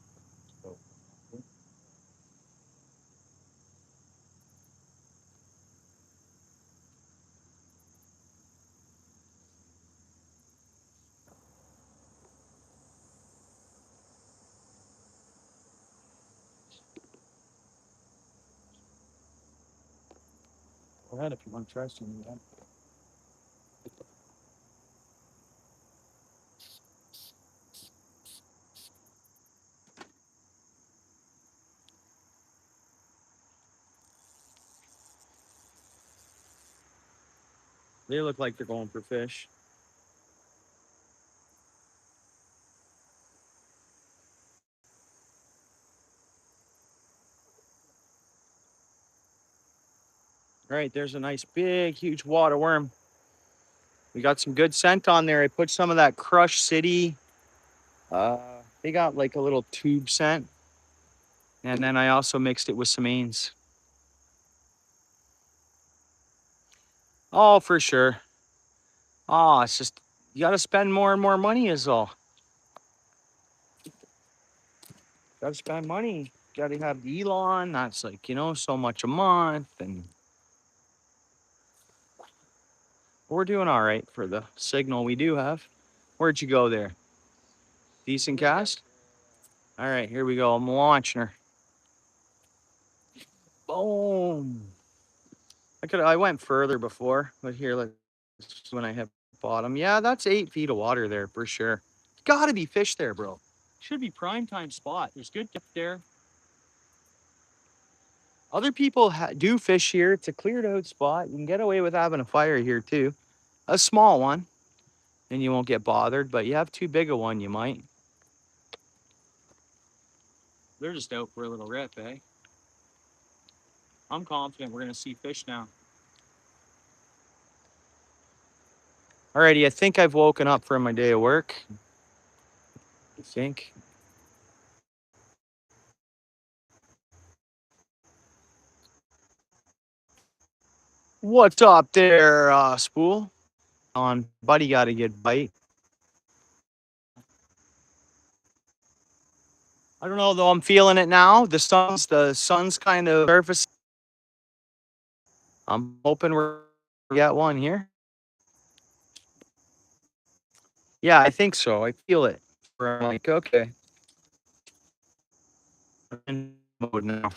Go ahead if you want to try some. They look like they're going for fish. All right, there's a nice big, huge water worm. We got some good scent on there. I put some of that Crush City. They got like a little tube scent. And then I also mixed it with some Ains. Oh, for sure. Oh, it's just, you got to spend more and more money is all. Got to spend money. Got to have the Elon. That's like, so much a month. And we're doing all right for the signal we do have. Where'd you go there? Decent cast? All right, here we go. I'm launching her. Boom. I went further before, but here, let's when I hit bottom. Yeah, that's 8 feet of water there for sure. Gotta be fish there, bro. Should be prime time spot. There's good depth there. Other people do fish here. It's a cleared out spot. You can get away with having a fire here too. A small one, and you won't get bothered. But you have too big a one, you might. They're just out for a little rip, eh? I'm confident we're gonna see fish now. Alrighty, I think I've woken up from my day of work. I think. What's up there, Spool? On buddy got a good bite. I don't know though. I'm feeling it now. The sun's kind of surface. I'm hoping we're get one here. Yeah, I think so. I feel it. I'm like, okay, I'm in mode now.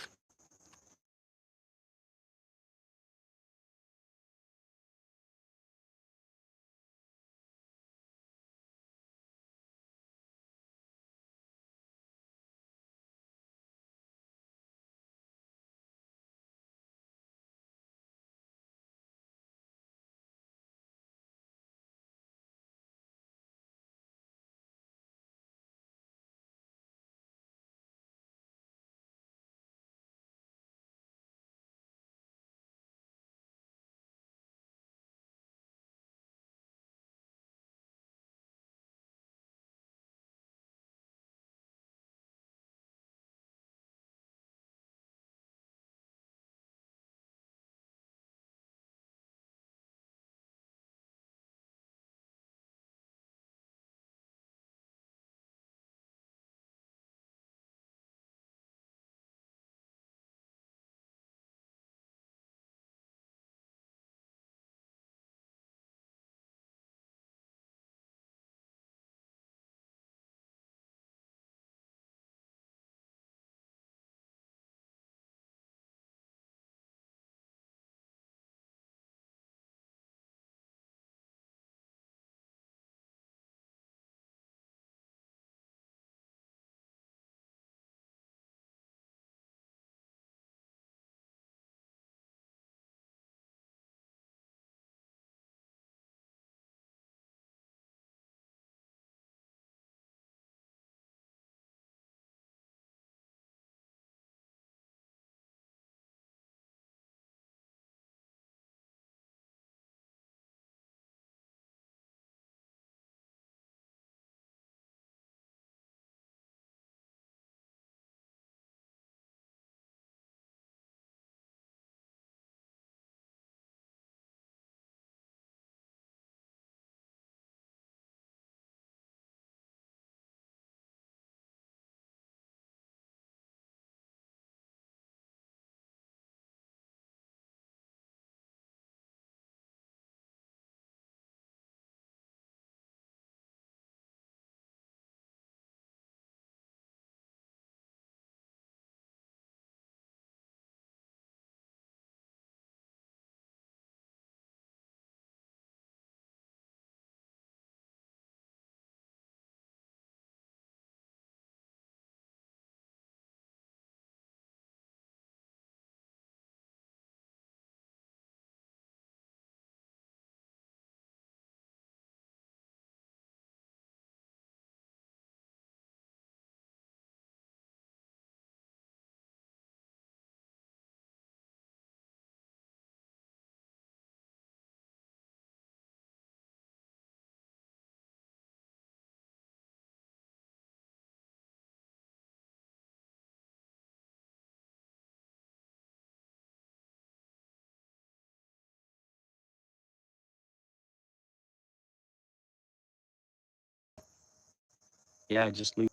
Yeah, just leave.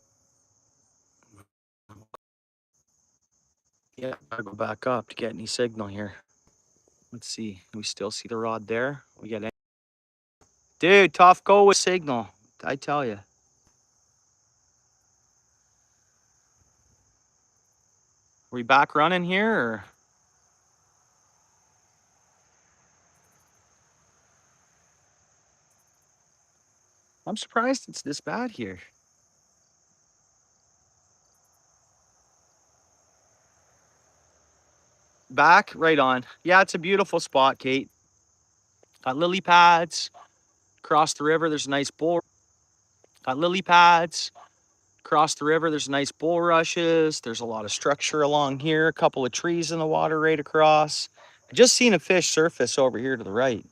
Yeah, gotta go back up to get any signal here. Let's see. We still see the rod there. We get any. Dude, tough go with signal. I tell you. We back running here or? I'm surprised it's this bad here. Back, right on. Yeah, it's a beautiful spot, Kate. Got lily pads. Across the river, there's a nice bull. Got lily pads. Across the river, there's nice bulrushes. There's a lot of structure along here. A couple of trees in the water right across. I just seen a fish surface over here to the right.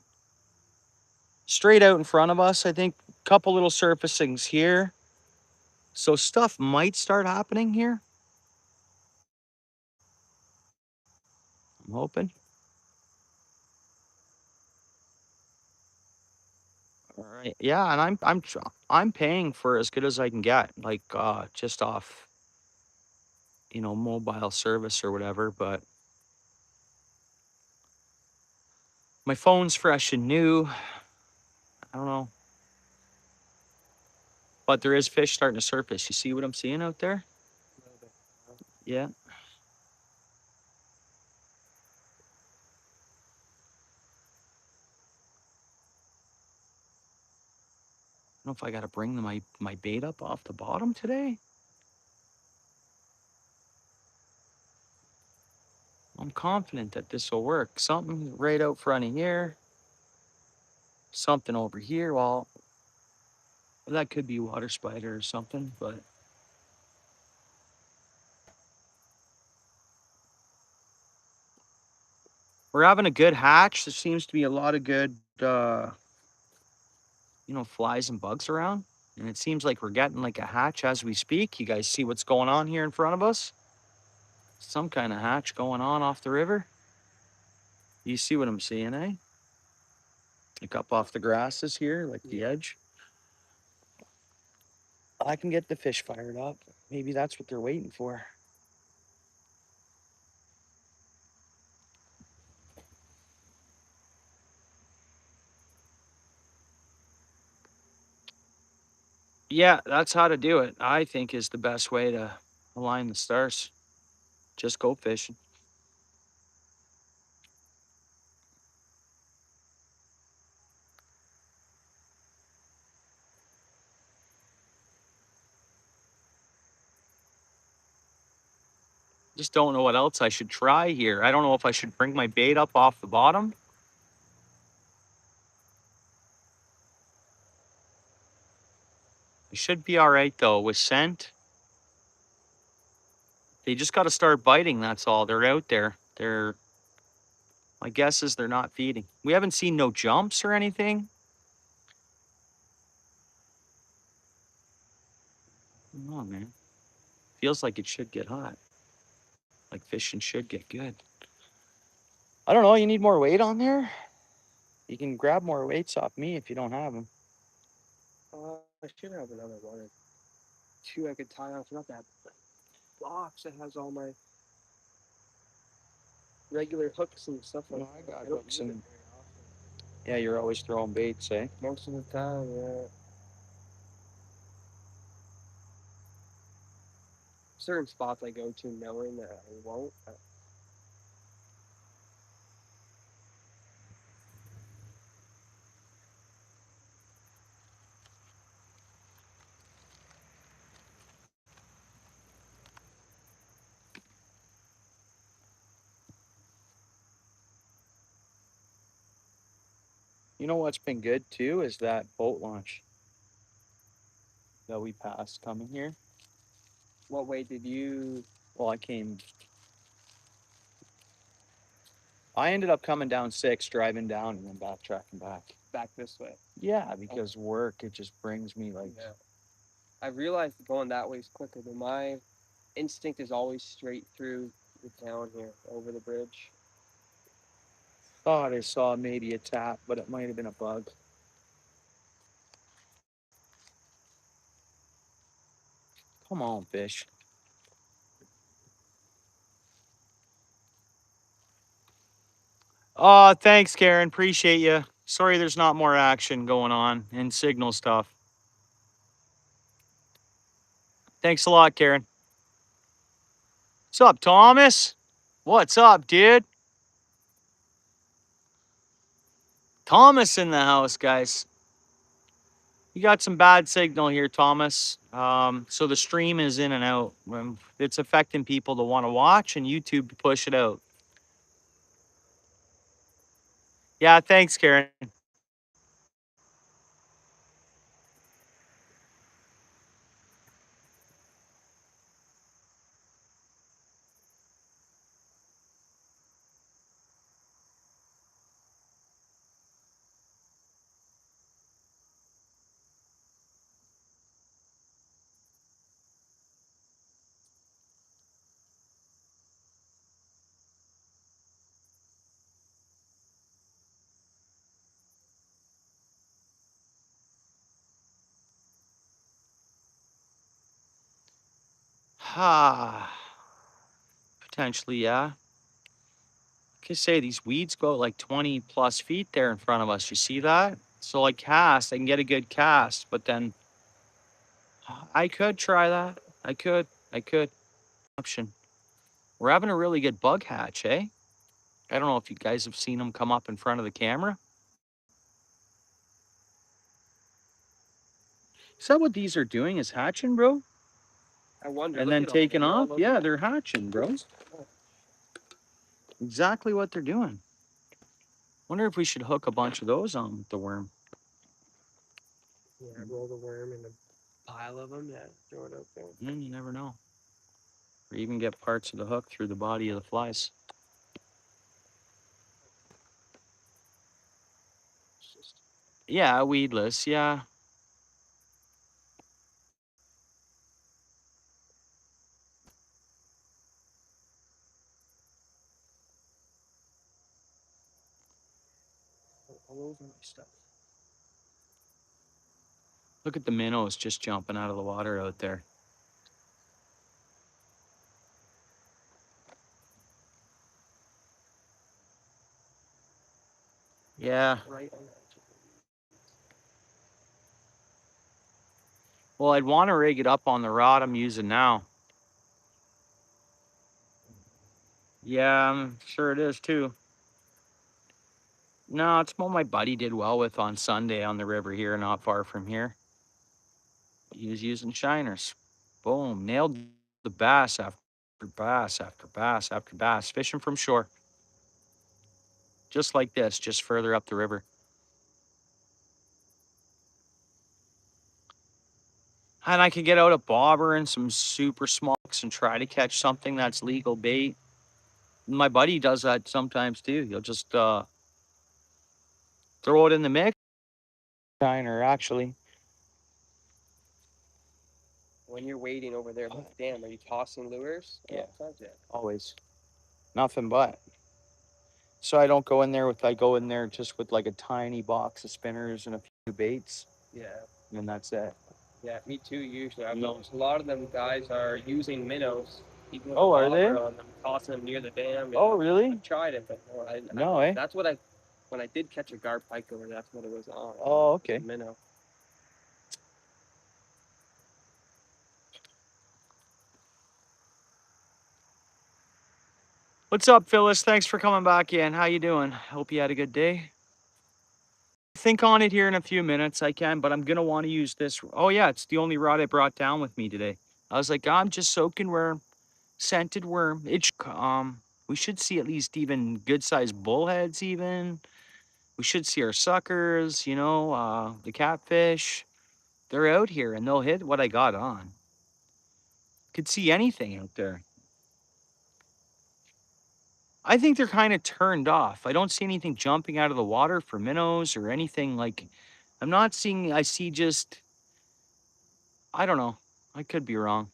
Straight out in front of us, I think. A couple little surfacings here. So stuff might start happening here. I'm hoping. All right. Yeah, and I'm paying for as good as I can get, like just off, mobile service or whatever, but my phone's fresh and new. I don't know. But there is fish starting to surface. You see what I'm seeing out there? A little bit. Yeah. I don't know if I got to bring my bait up off the bottom today. I'm confident that this will work. Something right out front of here. Something over here. Well, that could be water spider or something, but we're having a good hatch. There seems to be a lot of good, flies and bugs around. And it seems like we're getting like a hatch as we speak. You guys see what's going on here in front of us? Some kind of hatch going on off the river. You see what I'm seeing, eh? Like up off the grasses here, like the edge. I can get the fish fired up. Maybe that's what they're waiting for. Yeah, that's how to do it. I think is the best way to align the stars. Just go fishing. Just don't know what else I should try here. I don't know if I should bring my bait up off the bottom. I should be all right though with scent. They just got to start biting. That's all. They're out there. My guess is they're not feeding. We haven't seen no jumps or anything. Oh man, feels like it should get hot. Like fishing should get good. I don't know. You need more weight on there. You can grab more weights off me if you don't have them. I should have another one or two I could tie off. Not that box that has all my regular hooks and stuff like No, I that. got I don't hooks use it and very often. yeah, you're always throwing baits, eh? Most of the time, yeah. Certain spots I go to knowing that I won't. You know what's been good too is that boat launch that we passed coming here. What way did you? Well, I ended up coming down 6, driving down, and then backtracking back. Back this way? Yeah, because work, it just brings me like. Yeah. I realized going that way is quicker, but my instinct is always straight through the town here, over the bridge. Thought I saw maybe a tap, but it might have been a bug. Come on, fish. Oh, thanks, Karen. Appreciate you. Sorry there's not more action going on and signal stuff. Thanks a lot, Karen. What's up, Thomas? What's up, dude? Thomas in the house, guys. You got some bad signal here, Thomas. So the stream is in and out. It's affecting people to want to watch and YouTube to push it out. Yeah, thanks, Karen. Ah, potentially, yeah. Like I say, these weeds go like 20 plus feet there in front of us. You see that? So like cast, I can get a good cast, but then I could try that. I could. Option. We're having a really good bug hatch, eh? I don't know if you guys have seen them come up in front of the camera. Is that what these are doing? Is hatching, bro? I wonder. And look then at all of taking them. They're off? all over. Yeah, they're hatching, bro. Exactly what they're doing. Wonder if we should hook a bunch of those on with the worm. Yeah, roll the worm in a pile of them. Yeah, throw it out there. You never know. Or even get parts of the hook through the body of the flies. It's just Yeah, weedless. Yeah. all over my stuff. Look at the minnows just jumping out of the water out there. Yeah. Right on that. Well, I'd want to rig it up on the rod I'm using now. Yeah, I'm sure it is too. No, it's what my buddy did well with on Sunday on the river here, not far from here. He was using shiners. Boom, nailed the bass after bass after bass after bass, fishing from shore. Just like this, just further up the river. And I could get out a bobber and some super smokes and try to catch something that's legal bait. My buddy does that sometimes too. He'll just throw it in the mix. Shiner, actually. When you're waiting over there by the dam, are you tossing lures? Yeah. Yeah. Always. Nothing but. So I don't go in there with, I go in there just with like a tiny box of spinners and a few baits, Yeah. and that's it. Yeah, me too. Usually, I've noticed a lot of them guys are using minnows. Even with Oh, a are they? bobber on them, tossing them near the dam. Yeah. Oh, really? I've tried it, but no, No, eh? That's when I did catch a gar pike over, that's what it was on. Oh, okay. A minnow. What's up, Phyllis? Thanks for coming back in. How you doing? Hope you had a good day. Think on it here in a few minutes. I can, but I'm gonna want to use this. Oh yeah, it's the only rod I brought down with me today. I was like, I'm just soaking worm, scented worm. We should see at least even good sized bullheads. Even we should see our suckers. The catfish. They're out here and they'll hit what I got on. Could see anything out there. I think they're kind of turned off. I don't see anything jumping out of the water for minnows or anything like. I'm not seeing. I see just. I don't know. I could be wrong.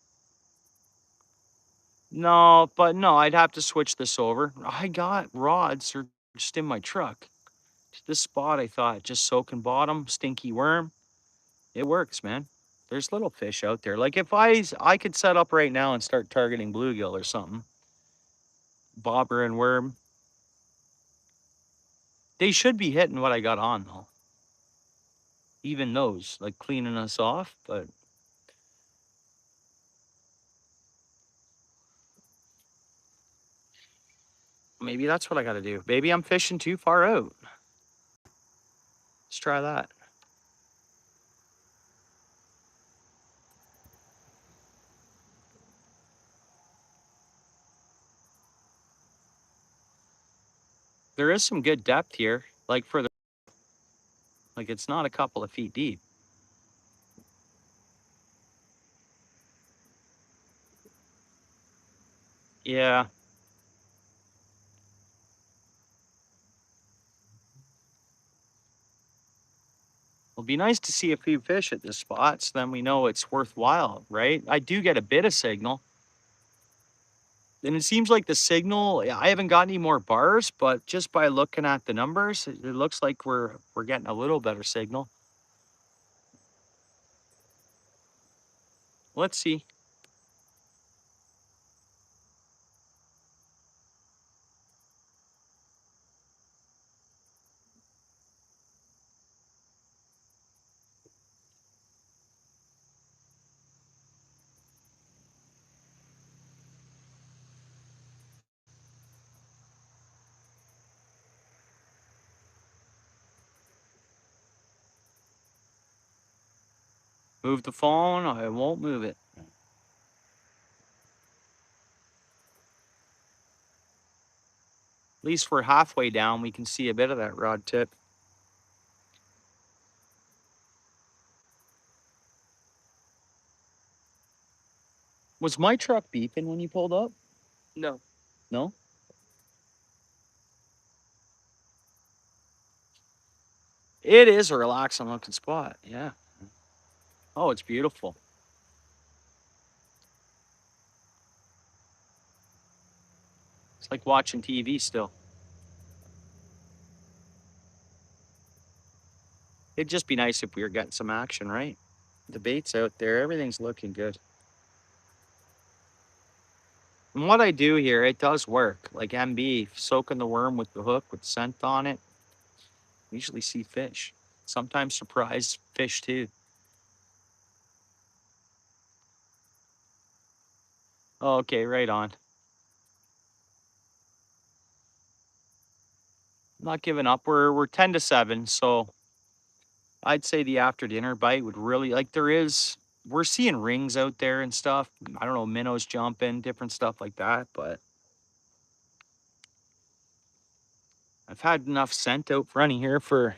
No, but no, I'd have to switch this over. I got rods are just in my truck. This spot, I thought, just soaking bottom, stinky worm. It works, man. There's little fish out there. Like if I could set up right now and start targeting bluegill or something, bobber and worm. They should be hitting what I got on though. Even those, like cleaning us off, but maybe that's what I got to do. Maybe I'm fishing too far out. Let's try that. There is some good depth here, like for the like it's not a couple of feet deep. Yeah. It'll be nice to see a few fish at this spot, so then we know it's worthwhile, right? I do get a bit of signal. And it seems like the signal, I haven't got any more bars, but just by looking at the numbers, it looks like we're getting a little better signal. Let's see. Move the phone. I won't move it. At least we're halfway down. We can see a bit of that rod tip. Was my truck beeping when you pulled up? No. No? It is a relaxing looking spot. Yeah. Oh, it's beautiful. It's like watching TV still. It'd just be nice if we were getting some action, right? The bait's out there. Everything's looking good. And what I do here, it does work. Like MB, soaking the worm with the hook with scent on it. Usually see fish. Sometimes surprise fish too. Okay, right on. I'm not giving up. We're 10-7, so I'd say the after dinner bite would really like we're seeing rings out there and stuff. I don't know, minnows jumping, different stuff like that, but I've had enough scent out front of here for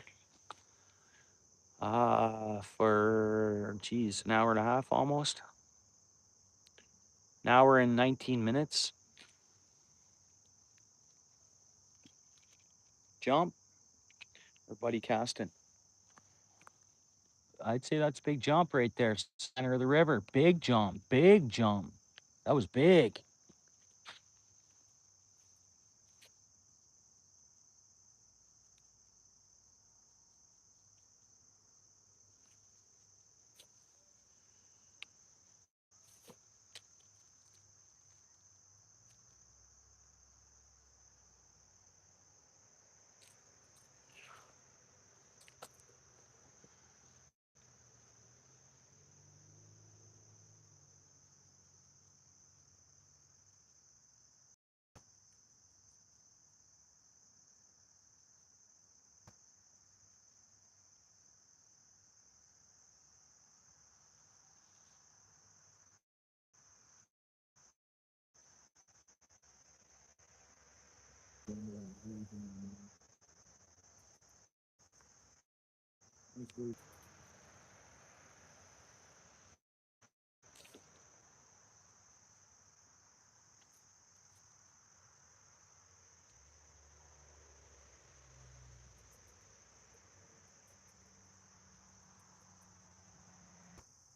geez, an hour and a half almost. An hour and 19 minutes. Jump or buddy casting. I'd say that's big jump right there. Center of the river. Big jump. Big jump. That was big.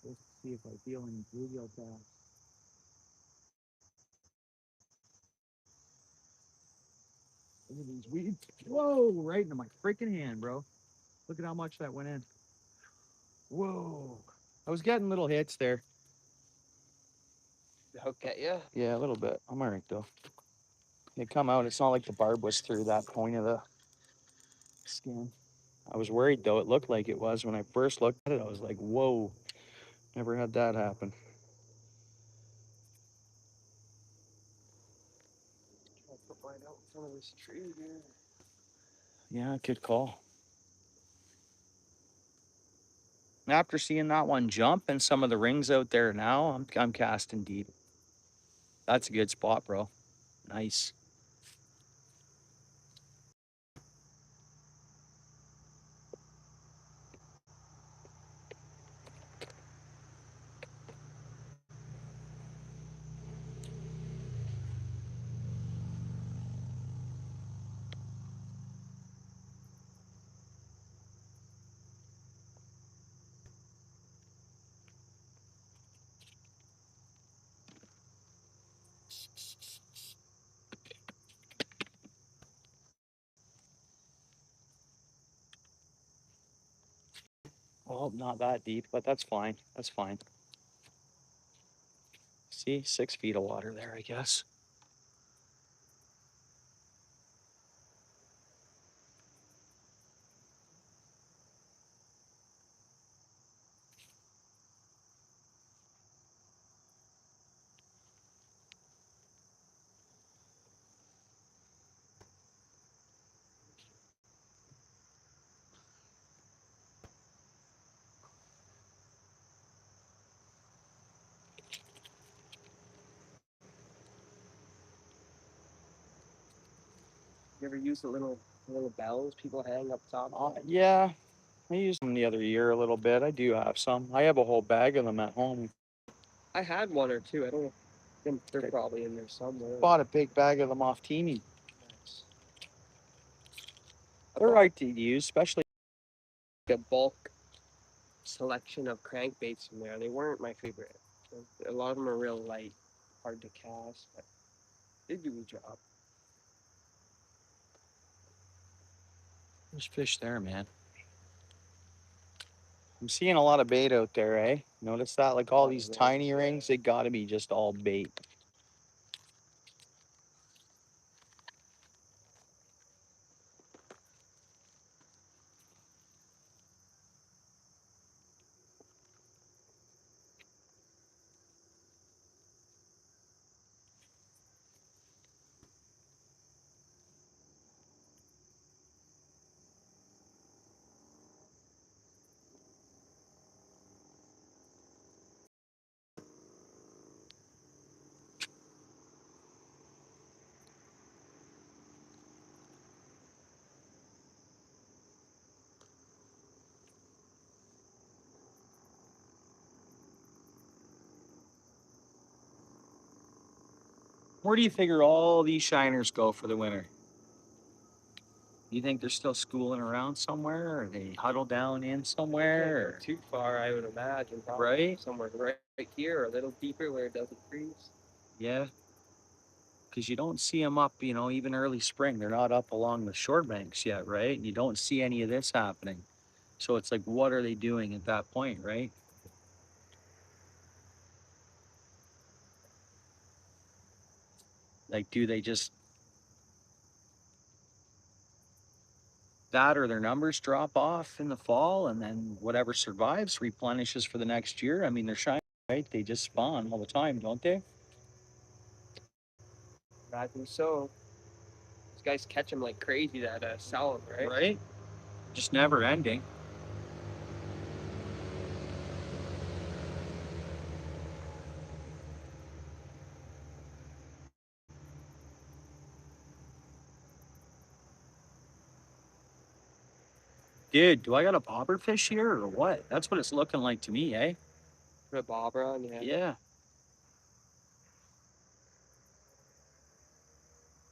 Let's see if I feel any bluegill tails. Look at these weeds. Whoa, right into my freaking hand, bro. Look at how much that went in. Whoa. I was getting little hits there. The hook get ya? Yeah, a little bit. I'm all right though. They come out. It's not like the barb was through that point of the skin. I was worried though. It looked like it was when I first looked at it. I was like, whoa, never had that happen. I'll put mine out in front of this tree here. Yeah, good call. After seeing that one jump and some of the rings out there now, I'm casting deep. That's a good spot, bro. Nice. Well, not that deep, but that's fine. That's fine. See, 6 feet of water there, I guess. You ever use the little bells people hang up top? Yeah, I used them the other year a little bit. I do have some. I have a whole bag of them at home. I had one or two. I don't know. They're probably in there somewhere. Bought a big bag of them off Teeny. Nice. They're right to use, especially A bulk selection of crankbaits from there. They weren't my favorite. A lot of them are real light, hard to cast, but they do the job. there's fish there, man. I'm seeing a lot of bait out there, eh? Notice that? Like all these tiny rings, they gotta be just all bait. Where do you figure all these shiners go for the winter? You think they're still schooling around somewhere, or they huddle down in somewhere? Or too far, I would imagine. Probably Right? somewhere right here, or a little deeper where it doesn't freeze. Yeah. Because you don't see them up, even early spring. They're not up along the shore banks yet, right? And you don't see any of this happening. So it's like, what are they doing at that point, right? Like, do they just that or their numbers drop off in the fall and then whatever survives replenishes for the next year? I mean, they're shy, right? They just spawn all the time, don't they? Imagine so. These guys catch them like crazy that sell them, right? Right? Just never ending. Dude, do I got a bobber fish here or what? That's what it's looking like to me, eh? Put a bobber on, yeah. Yeah.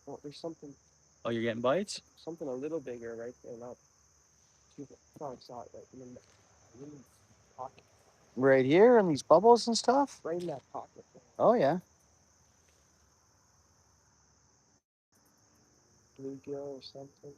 Oh, there's something Oh, you're getting bites? a little bigger right there. Not too. Oh, I saw it right in the pocket. Right here in these bubbles and stuff? Right in that pocket. Oh, yeah. Bluegill or something.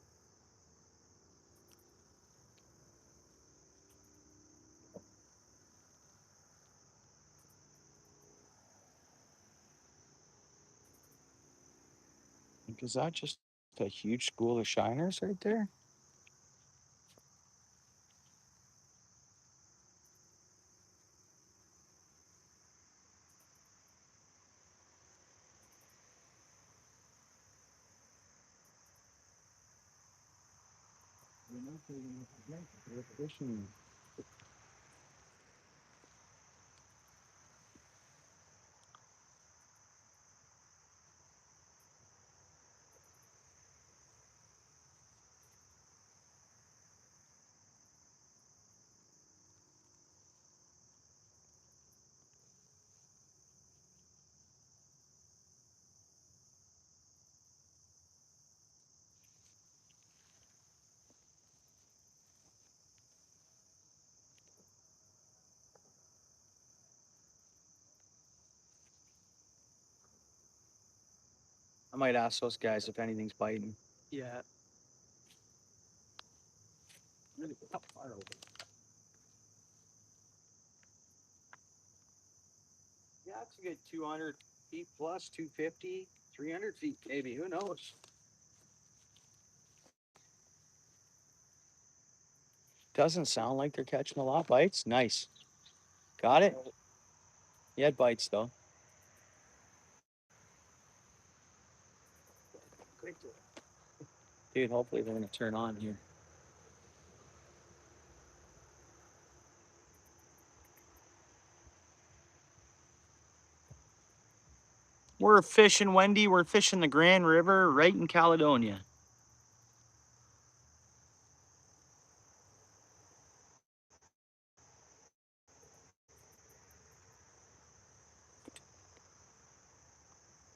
Is that just a huge school of shiners right there? They're fishing. I might ask those guys if anything's biting. Yeah. Yeah, it's a good 200 feet plus, 250, 300 feet maybe. Who knows? Doesn't sound like they're catching a lot of bites. Nice. Got it? He had bites though. Dude, hopefully they're going to turn on here. We're fishing, Wendy. We're fishing the Grand River right in Caledonia.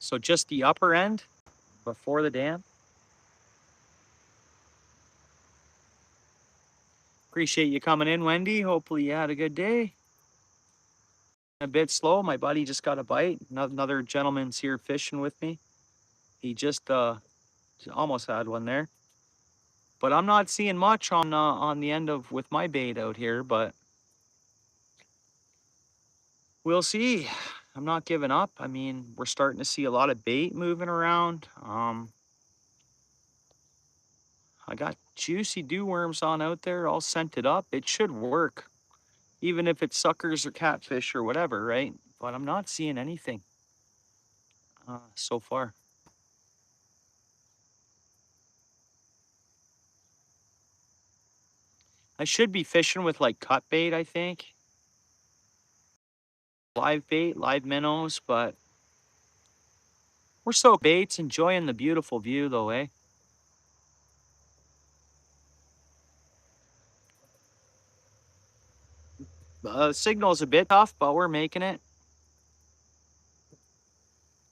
So just the upper end before the dam. Appreciate you coming in, Wendy. Hopefully you had a good day. A bit slow. My buddy just got a bite. Another gentleman's here fishing with me. He just almost had one there. But I'm not seeing much on the end of with my bait out here, but we'll see. I'm not giving up. I mean, we're starting to see a lot of bait moving around. I got juicy dew worms on out there, all scented up. It should work, even if it's suckers or catfish or whatever, right? But I'm not seeing anything so far. I should be fishing with like cut bait, I think. Live bait, live minnows, but we're so baits, enjoying the beautiful view though, eh? Signal's a bit tough, but we're making it.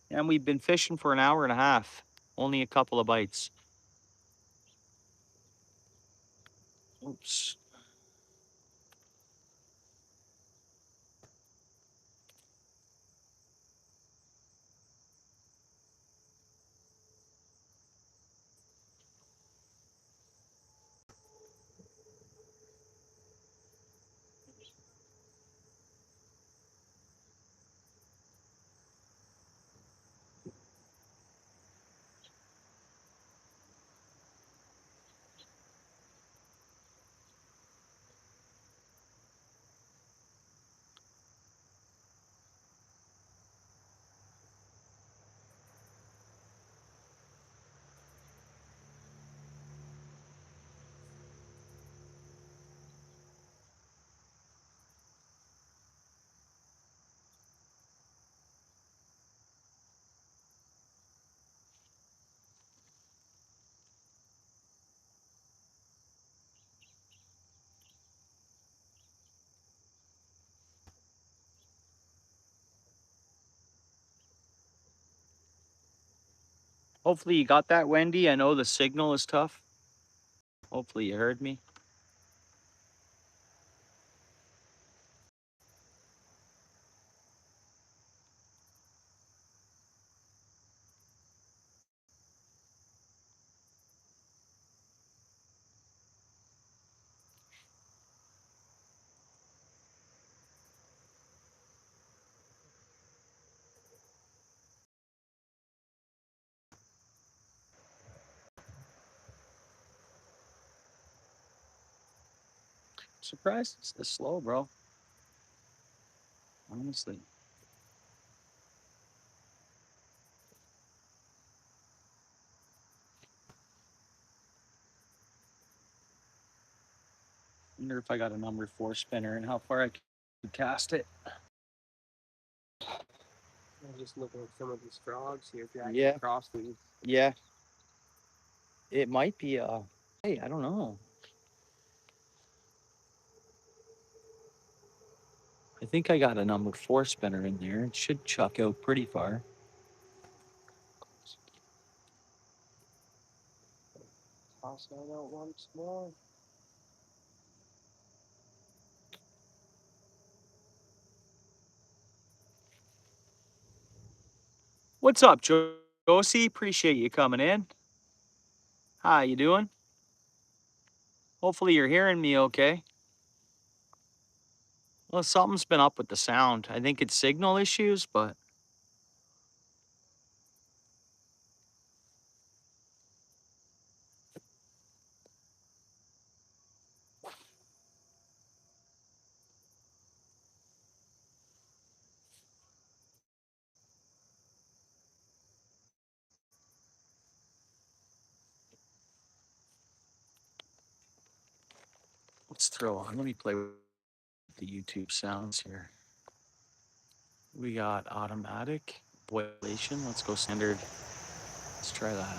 And we've been fishing for an hour and a half. Only a couple of bites. Oops. Hopefully you got that, Wendy. I know the signal is tough. Hopefully you heard me. Surprised it's this slow, bro. Honestly. Wonder if I got a number 4 spinner and how far I can cast it. I'm just looking at some of these frogs here, dragging Yeah. across these. Yeah. It might be hey, I don't know. I think I got a number 4 spinner in there. It should chuck out pretty far. Toss that out once more. What's up, Josie? Appreciate you coming in. How you doing? Hopefully you're hearing me okay. Well, something's been up with the sound. I think it's signal issues, but let's throw on. Let me play with the YouTube sounds here. We got automatic, boilation. Let's go standard. Let's try that.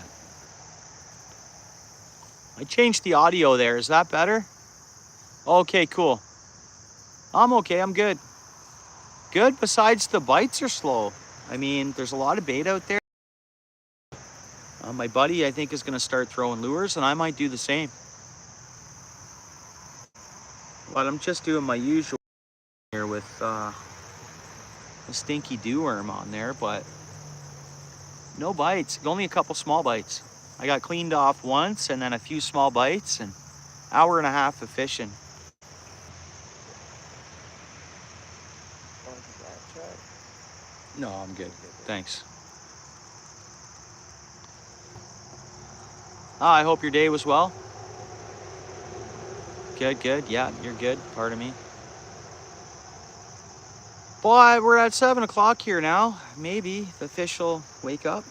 I changed the audio there. Is that better? Okay, cool. I'm okay. I'm good. Good. Besides, the bites are slow. I mean, there's a lot of bait out there. My buddy, I think, is going to start throwing lures, and I might do the same. But I'm just doing my usual here with a stinky dew worm on there, but no bites. Only a couple small bites. I got cleaned off once, and then a few small bites, and hour and a half of fishing. No, I'm good. Thanks. I hope your day was well. Good, good. Yeah, you're good. Pardon me. Boy, we're at 7 o'clock here now. Maybe the fish will wake up.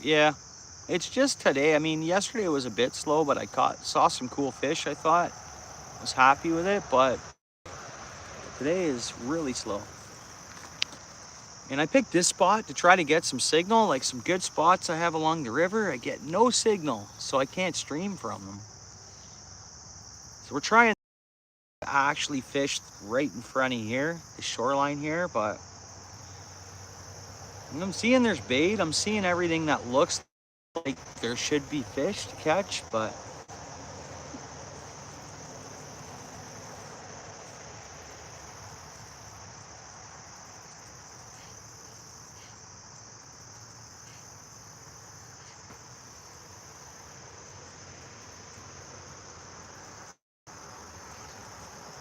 Yeah, it's just today. I mean, yesterday was a bit slow, but I saw some cool fish, I thought. Was happy with it, but today is really slow. And I picked this spot to try to get some signal, like some good spots I have along the river. I get no signal, so I can't stream from them. So we're trying to actually fish right in front of here, the shoreline here, but I'm seeing there's bait. I'm seeing everything that looks like there should be fish to catch, but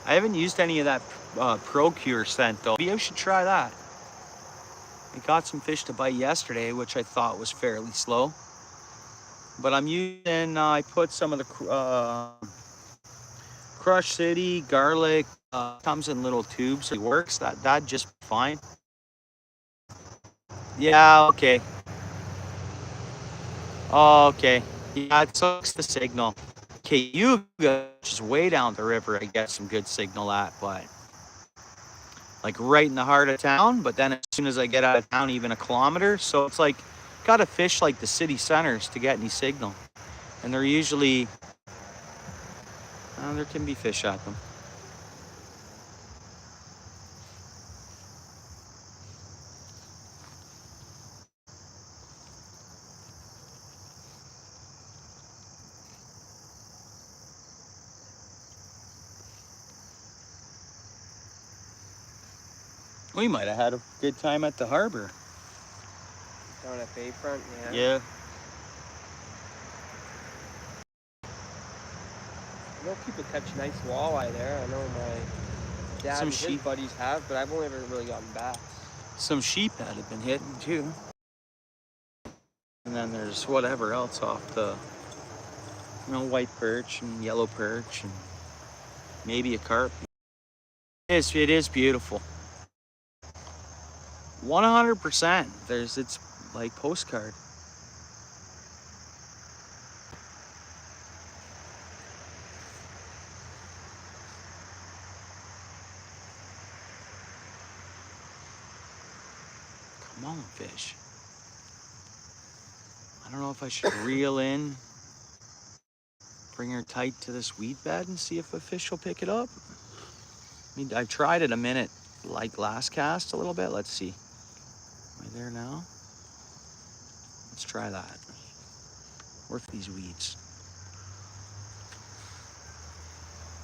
I haven't used any of that Procure scent though. Maybe I should try that. I got some fish to bite yesterday, which I thought was fairly slow. But I'm using, I put some of the Crush City, garlic, comes in little tubes. It works, that just fine. Yeah, okay. Okay. Yeah, it sucks the signal. Cayuga, which is way down the river, I get some good signal at, but like right in the heart of town. But then as soon as I get out of town, even a kilometer, so it's like gotta fish like the city centers to get any signal. And they're usually, there can be fish at them. We might have had a good time at the harbor. Down at Bayfront, yeah. Yeah. I know people catch nice walleye there. I know my dad Some and his sheep, buddies have, but I've only ever really gotten bass. some sheep that have been hitting too. And then there's whatever else off the, white perch and yellow perch and maybe a carp. It is beautiful. 100%. It's like postcard. Come on, fish. I don't know if I should reel in, bring her tight to this weed bed and see if a fish will pick it up. I mean, I tried it a minute, like last cast a little bit. Let's see. Am I there now? Let's try that. Work these weeds.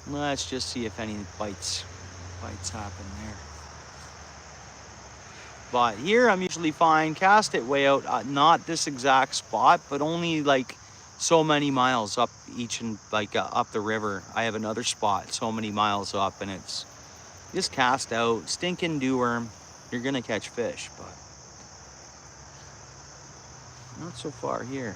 Let's just see if any bites happen there. But here I'm usually fine. Cast it way out, not this exact spot, but only like so many miles up each and like up the river. I have another spot so many miles up, and it's just cast out, stinking dew worm. You're gonna catch fish, but not so far here.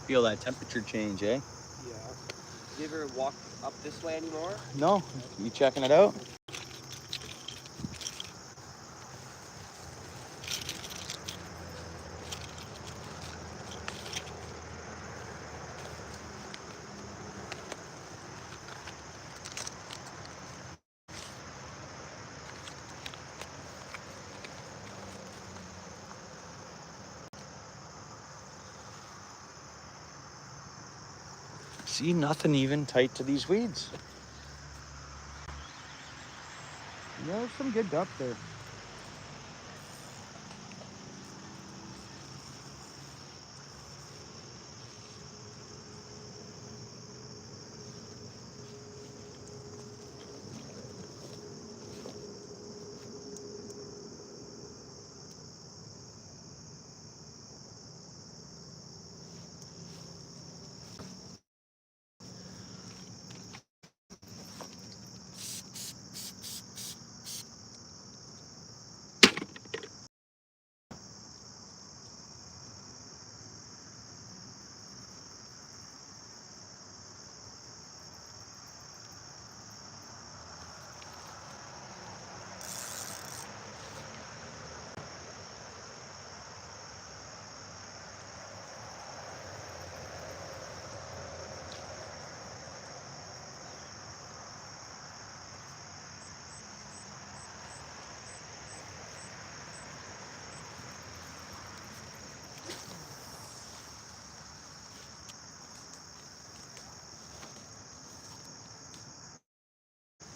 Feel that temperature change, eh? Yeah. You ever walk up this way anymore? No, you checking it out? See, nothing even tight to these weeds. Yeah, there's some good duck there.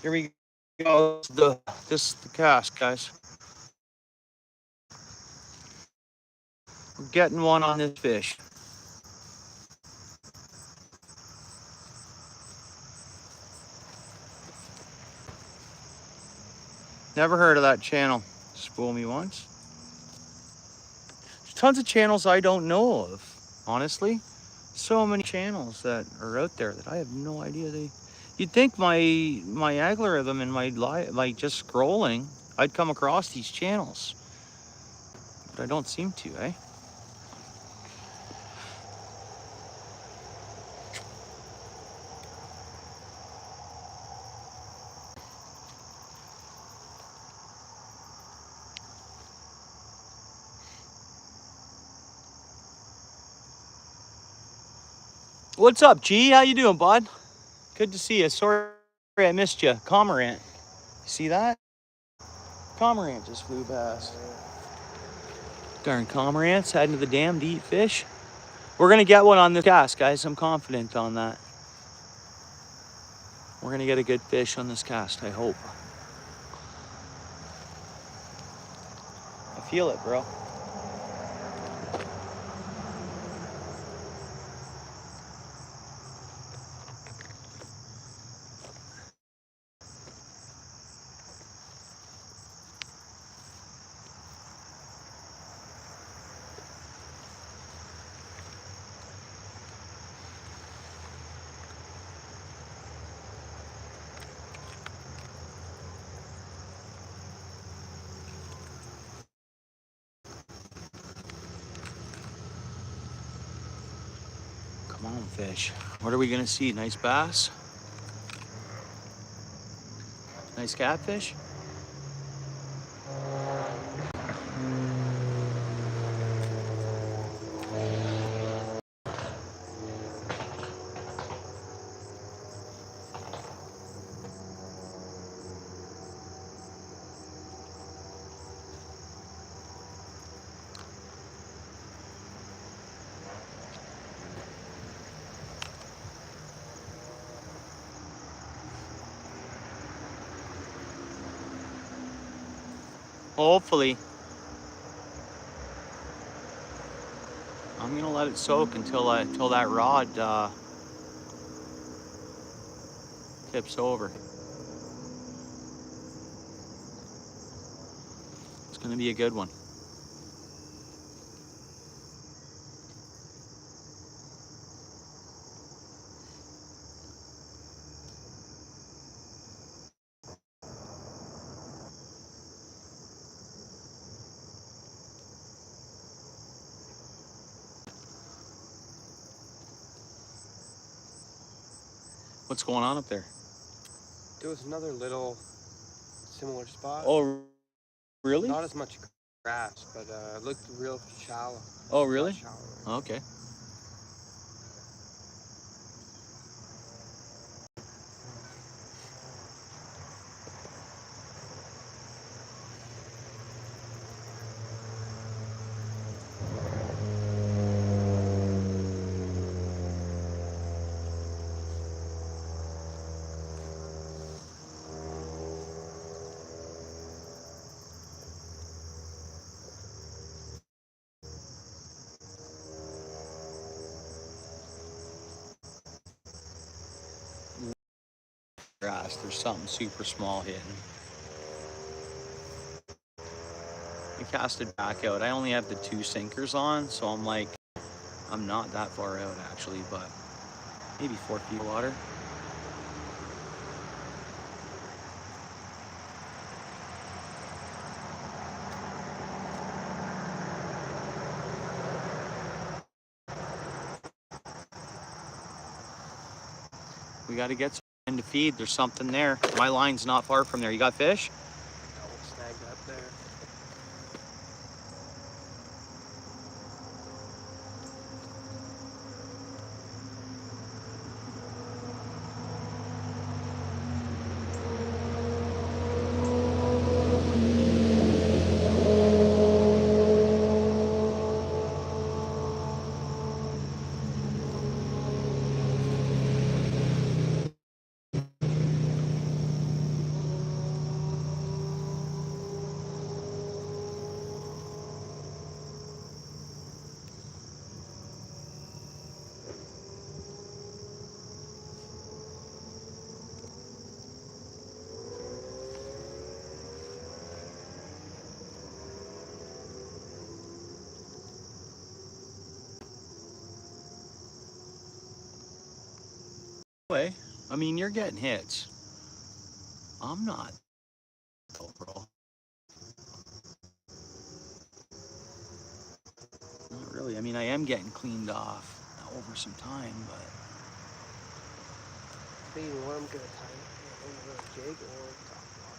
Here we go. This is the cast, guys. We're getting one on this fish. Never heard of that channel. Spool me once. There's tons of channels I don't know of, honestly. So many channels that are out there that I have no idea they. You'd think my algorithm and my like just scrolling, I'd come across these channels, but I don't seem to, eh? What's up, G? How you doing, bud? Good to see you. Sorry I missed you. Cormorant. See that? Cormorant just flew past. Darn cormorants heading to the dam to eat fish. We're gonna get one on this cast, guys. I'm confident on that. We're gonna get a good fish on this cast, I hope. feel it, bro. Come on, fish. What are we gonna see? Nice bass? Nice catfish? Hopefully. I'm gonna let it soak until that rod tips over. It's gonna be a good one. What's going on up there? There was another little similar spot. Oh, really? Not as much grass, but it looked real shallow. Oh, really? Not shallow. Okay. Grass. There's something super small hitting. I casted back out. I only have the 2 sinkers on, so I'm like, I'm not that far out actually, but maybe 4 feet of water. We got to get some to feed. There's something there. My line's not far from there. You got fish? That one snagged up there. Anyway, I mean, you're getting hits. I'm not, though, bro. Not really. I mean, I am getting cleaned off over some time, but Thinking what I'm gonna tie over a jig or top water.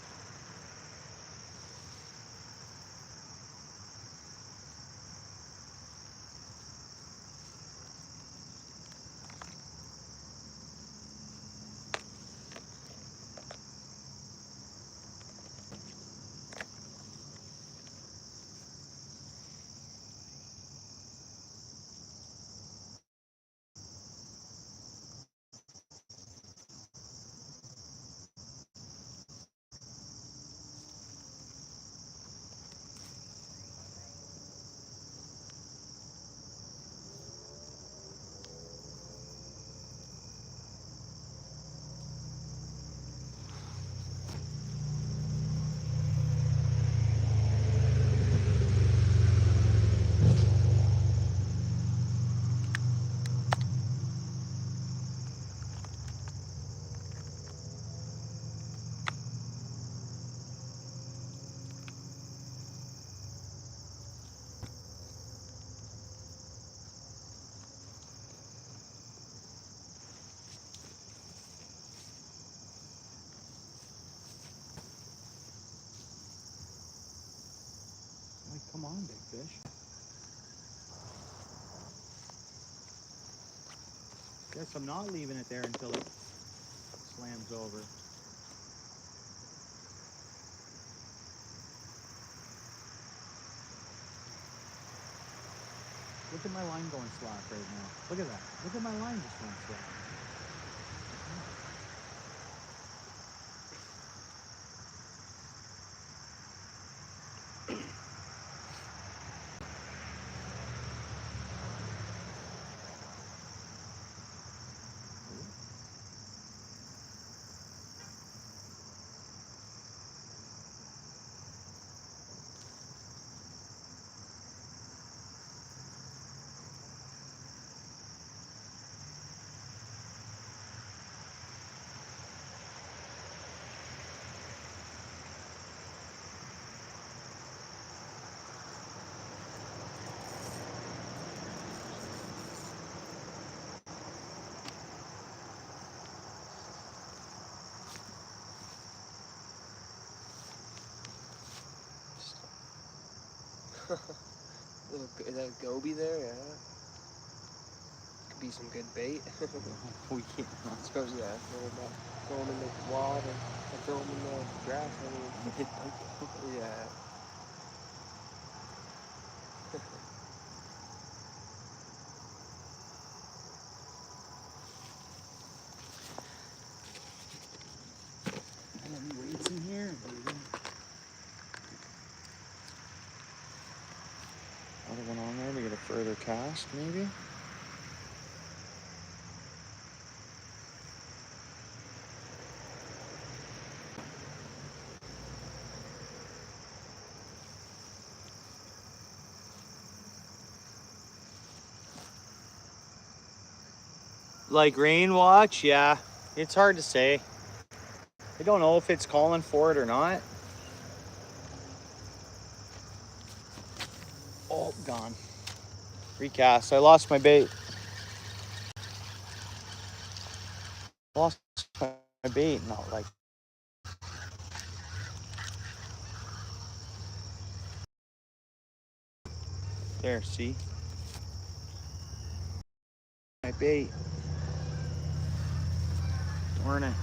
Come on, big fish. Guess I'm not leaving it there until it slams over. Look at my line going slack right now. Look at that. Look at my line just went slack. Is that a goby there? Yeah. Could be some good bait. We can't. I suppose, yeah. Throw them in the water. Or throw them in the grass. I mean, yeah. Any weights in here, baby? Another one on there to get a further cast, maybe? Like rain watch, yeah. It's hard to say. I don't know if it's calling for it or not. Oh, gone. Recast. I lost my bait. Lost my bait. Not like. There, see? My bait. Darn it.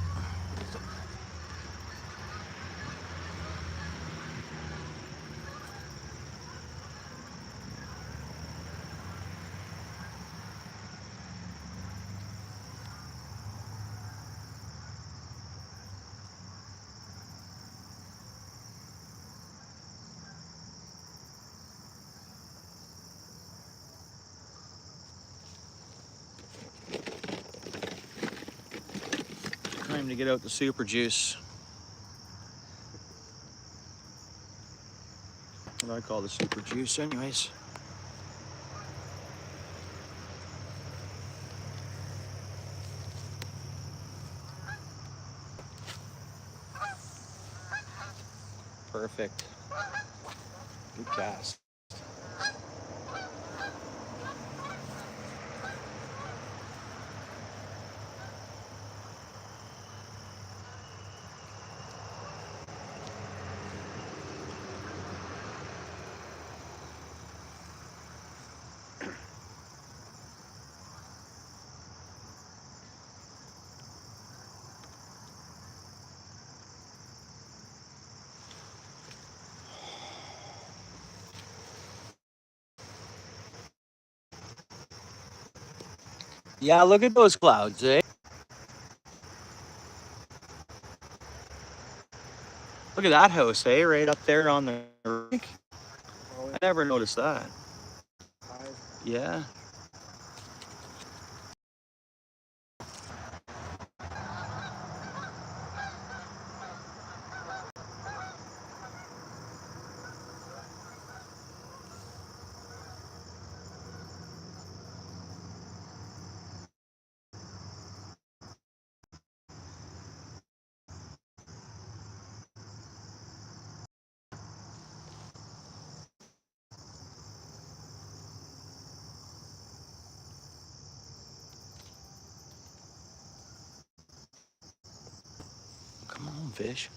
Time to get out the super juice. What I call the super juice, anyways. Perfect. Good cast. Yeah, look at those clouds, eh? Look at that house, eh? Right up there on the lake. Oh, I never noticed that. five. Yeah. Come on, fish.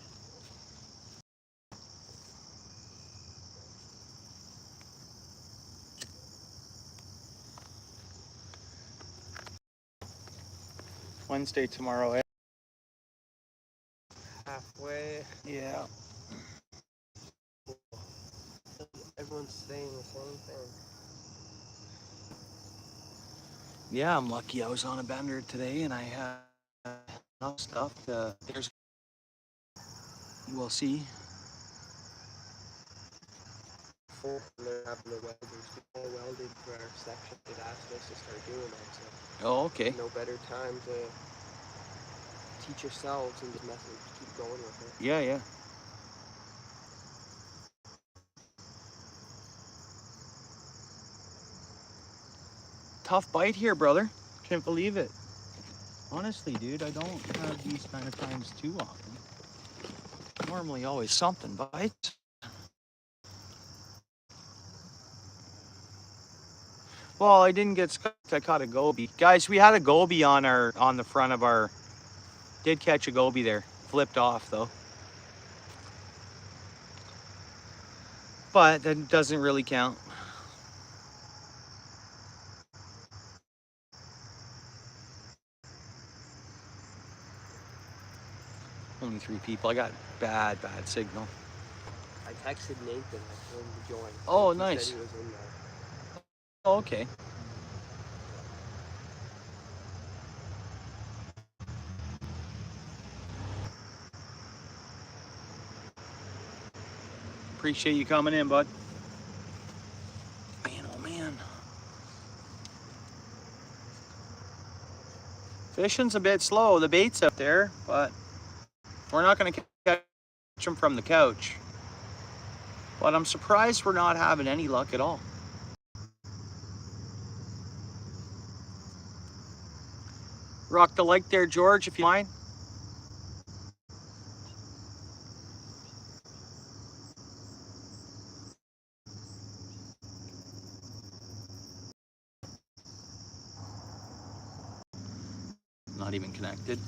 Wednesday tomorrow, eh? Halfway. Yeah. Everyone's saying the same thing. Yeah, I'm lucky I was on a bender today and I had enough stuff to, we'll see. Before they're having the welders, people welded for our section. They asked us to start doing it, so Oh, okay. no better time to teach yourselves and just message, keep going with it. Yeah, yeah. Tough bite here, brother. Can't believe it. Honestly, dude, I don't have these kind of times too often. Normally always something bites. Well, I didn't get skunked. I caught a goby. Guys, we had a goby on the front of our, did catch a goby there. Flipped off though. But that doesn't really count. Only 3 people. I got bad signal. I texted Nathan. I told him to join. Oh, He nice. said he was in there. Oh, okay. Appreciate you coming in, bud. Man, oh man. Fishing's a bit slow. The bait's up there, but we're not going to catch them from the couch. But I'm surprised we're not having any luck at all. Rock the like there, George, if you mind. Not even connected.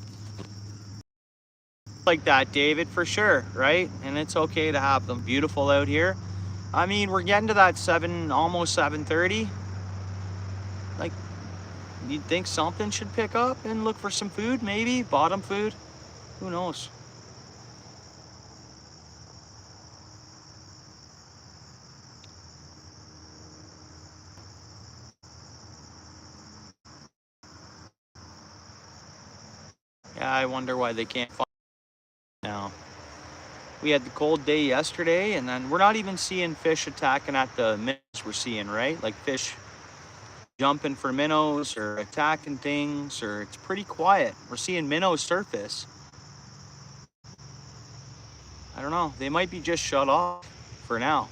Like that, David, for sure, right? And it's okay to have them beautiful out here. I mean, we're getting to that almost 7:30. Like, you'd think something should pick up and look for some food, maybe bottom food. Who knows? Yeah, I wonder why they can't find now. We had the cold day yesterday, and then we're not even seeing fish attacking at the minnows we're seeing, right? Like fish jumping for minnows or attacking things, or it's pretty quiet. We're seeing minnows surface. I don't know. They might be just shut off for now.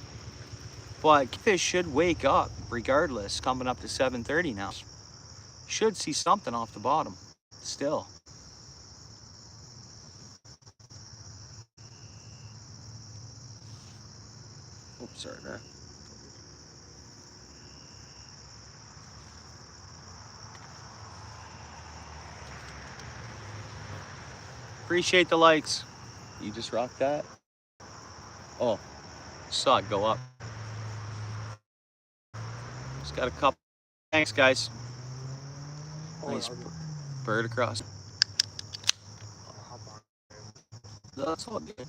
But fish should wake up regardless, coming up to 7:30 now. Should see something off the bottom still. Oops, sorry there. Appreciate the likes. You just rocked that? Oh, saw it go up. Just got a couple. Thanks, guys. Nice bird across. That's all good.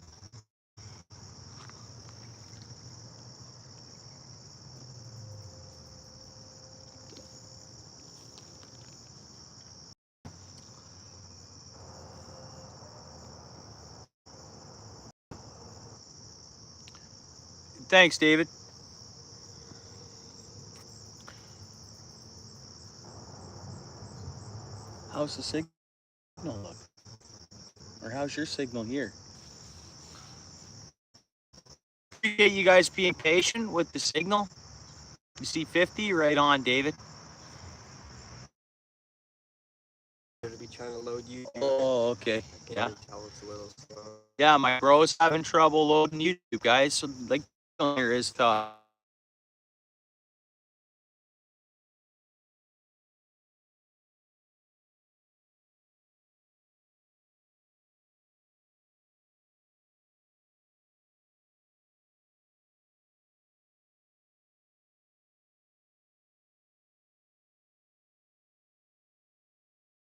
Thanks, David. How's the signal look? Or how's your signal here? Appreciate you guys being patient with the signal. You see 50 right on, David. To be trying to load you. Oh, okay. I Yeah. can tell it's a little slow. Yeah, my bro's having trouble loading YouTube, guys. So like, here is tough.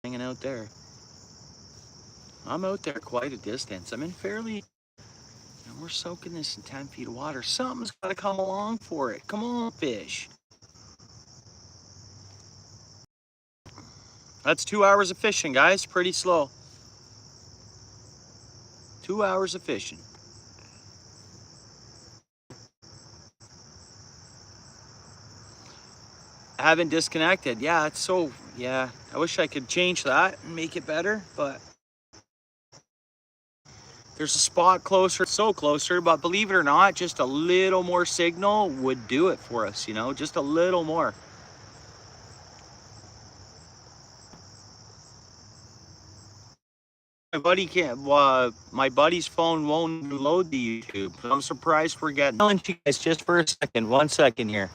Hanging out there. I'm out there quite a distance. I'm in fairly, and we're soaking this in 10 feet of water. Something's got to come along for it. Come on, fish. That's 2 hours of fishing, guys. Pretty slow. 2 hours of fishing. I haven't disconnected. Yeah, it's so, yeah. I wish I could change that and make it better, but there's a spot closer, so closer, but believe it or not, just a little more signal would do it for us, you know, just a little more. My buddy can't, my buddy's phone won't load the YouTube. I'm surprised we're getting. I'll you guys just for a second, 1 second here.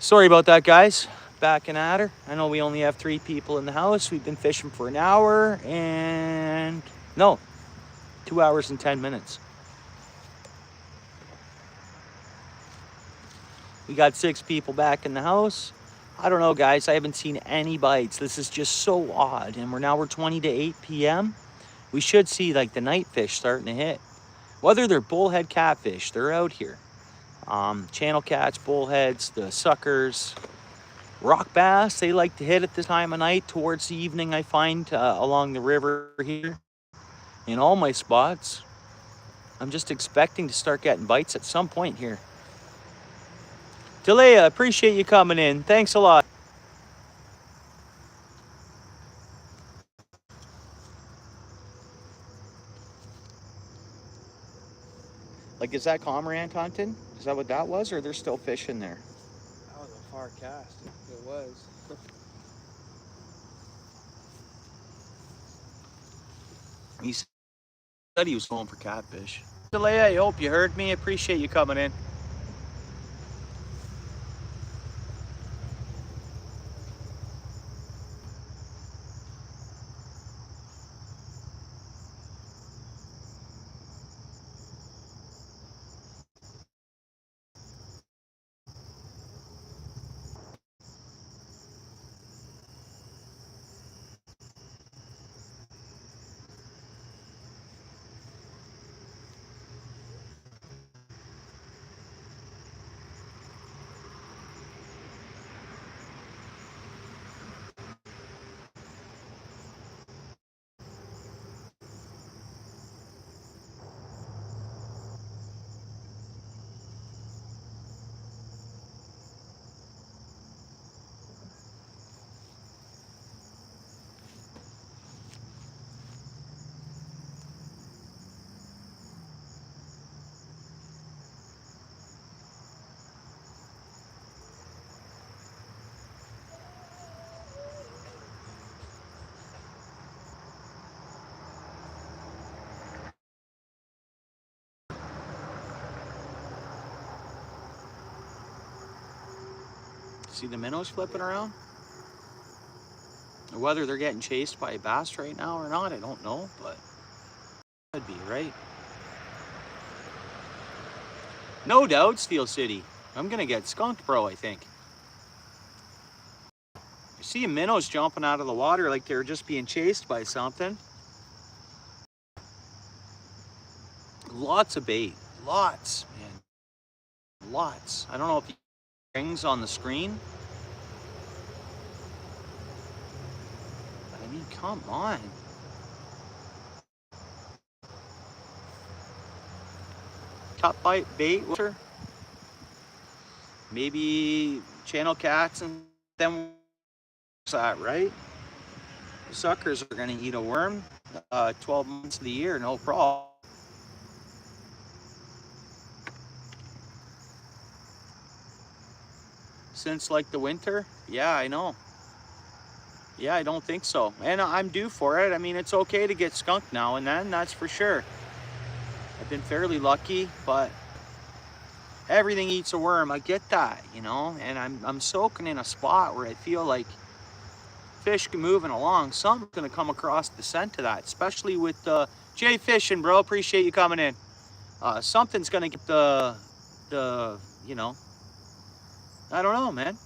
Sorry about that, guys. Back and at her. I know we only have 3 people in the house. We've been fishing for an hour and no, 2 hours and 10 minutes. We got 6 people back in the house. I don't know, guys. I haven't seen any bites. This is just so odd. And we're 20 to 8 p.m. We should see like the night fish starting to hit. Whether they're bullhead catfish, they're out here. Channel cats, bullheads, the suckers, rock bass, they like to hit at this time of night towards the evening, I find, along the river here in all my spots. I'm just expecting to start getting bites at some point here. Talea, appreciate you coming in. Thanks a lot. Like, is that cormorant hunting? Is that what that was, or there's still fish in there? That was a far cast. It was. He said he was going for catfish. Talea, I hope you heard me. Appreciate you coming in. See the minnows flipping around? Or whether they're getting chased by a bass right now or not, I don't know, but could be, right? No doubt, Steel City. I'm gonna get skunked, bro, I think. I see minnows jumping out of the water like they're just being chased by something. Lots of bait. Lots, man. Lots. I don't know if you rings on the screen. But I mean, come on. Top bite bait, maybe channel cats and them. That right? The suckers are gonna eat a worm 12 months of the year, no problem. Since like the winter, yeah, I know. Yeah, I don't think so, and I'm due for it. I mean, it's okay to get skunked now and then, that's for sure. I've been fairly lucky, but everything eats a worm. I get that, you know, and I'm soaking in a spot where I feel like fish moving along. Something's gonna come across the scent of that, especially with Jay Fishing, bro. Appreciate you coming in. Something's gonna get the you know, I don't know, man.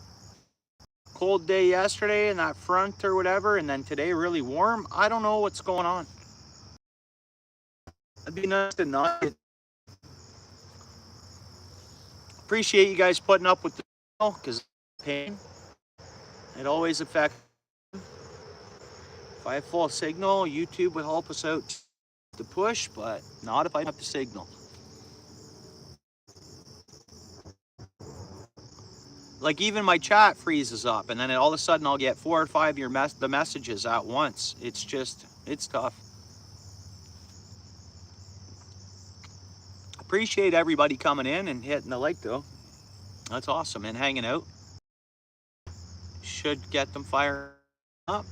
Cold day yesterday and that front or whatever, and then today really warm. I don't know what's going on. It'd be nice to not get. Appreciate you guys putting up with the because pain. It always affects. If I have full signal, YouTube would help us out to push, but not if I don't have the signal. Like even my chat freezes up, and then all of a sudden I'll get 4 or 5 the messages at once. It's just, it's tough. Appreciate everybody coming in and hitting the like though. That's awesome, and hanging out. Should get them fired up.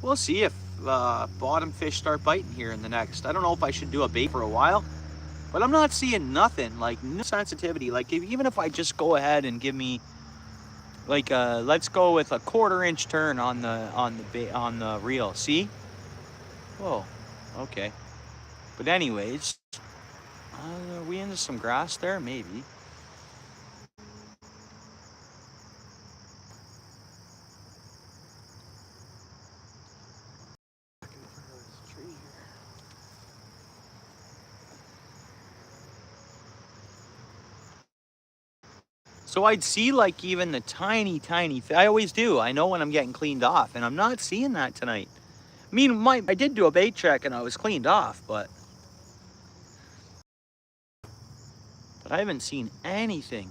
We'll see if bottom fish start biting here in the next. I don't know if I should do a bait for a while. But I'm not seeing nothing, like no sensitivity. Like even if I just go ahead and give me like let's go with a 1/4 inch turn on the reel. See? Whoa. Okay. But anyways, are we into some grass there? Maybe. Back in front of this tree here. So I'd see like even the tiny. I always do. I know when I'm getting cleaned off, and I'm not seeing that tonight. I mean, I did do a bait check and I was cleaned off, but I haven't seen anything.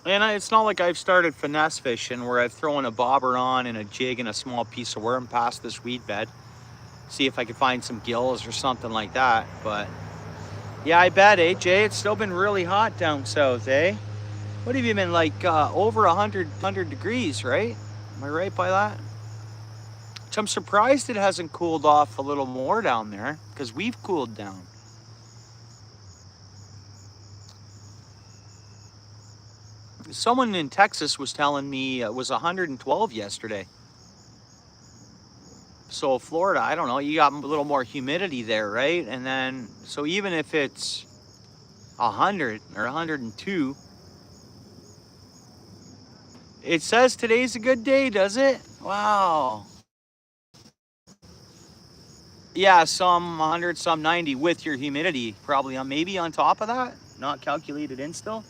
And it's not like I've started finesse fishing where I've thrown a bobber on and a jig and a small piece of worm past this weed bed. See if I could find some gills or something like that. But yeah, I bet, eh, Jay? It's still been really hot down south, eh? What have you been like over 100 degrees, right? Am I right by that? Which I'm surprised it hasn't cooled off a little more down there because we've cooled down. Someone in Texas was telling me it was 112 yesterday. So Florida, I don't know, you got a little more humidity there, right? And then, so even if it's 100 or 102, it says today's a good day, does it? Wow. Yeah, some 100, some 90 with your humidity probably on maybe on top of that, not calculated in still.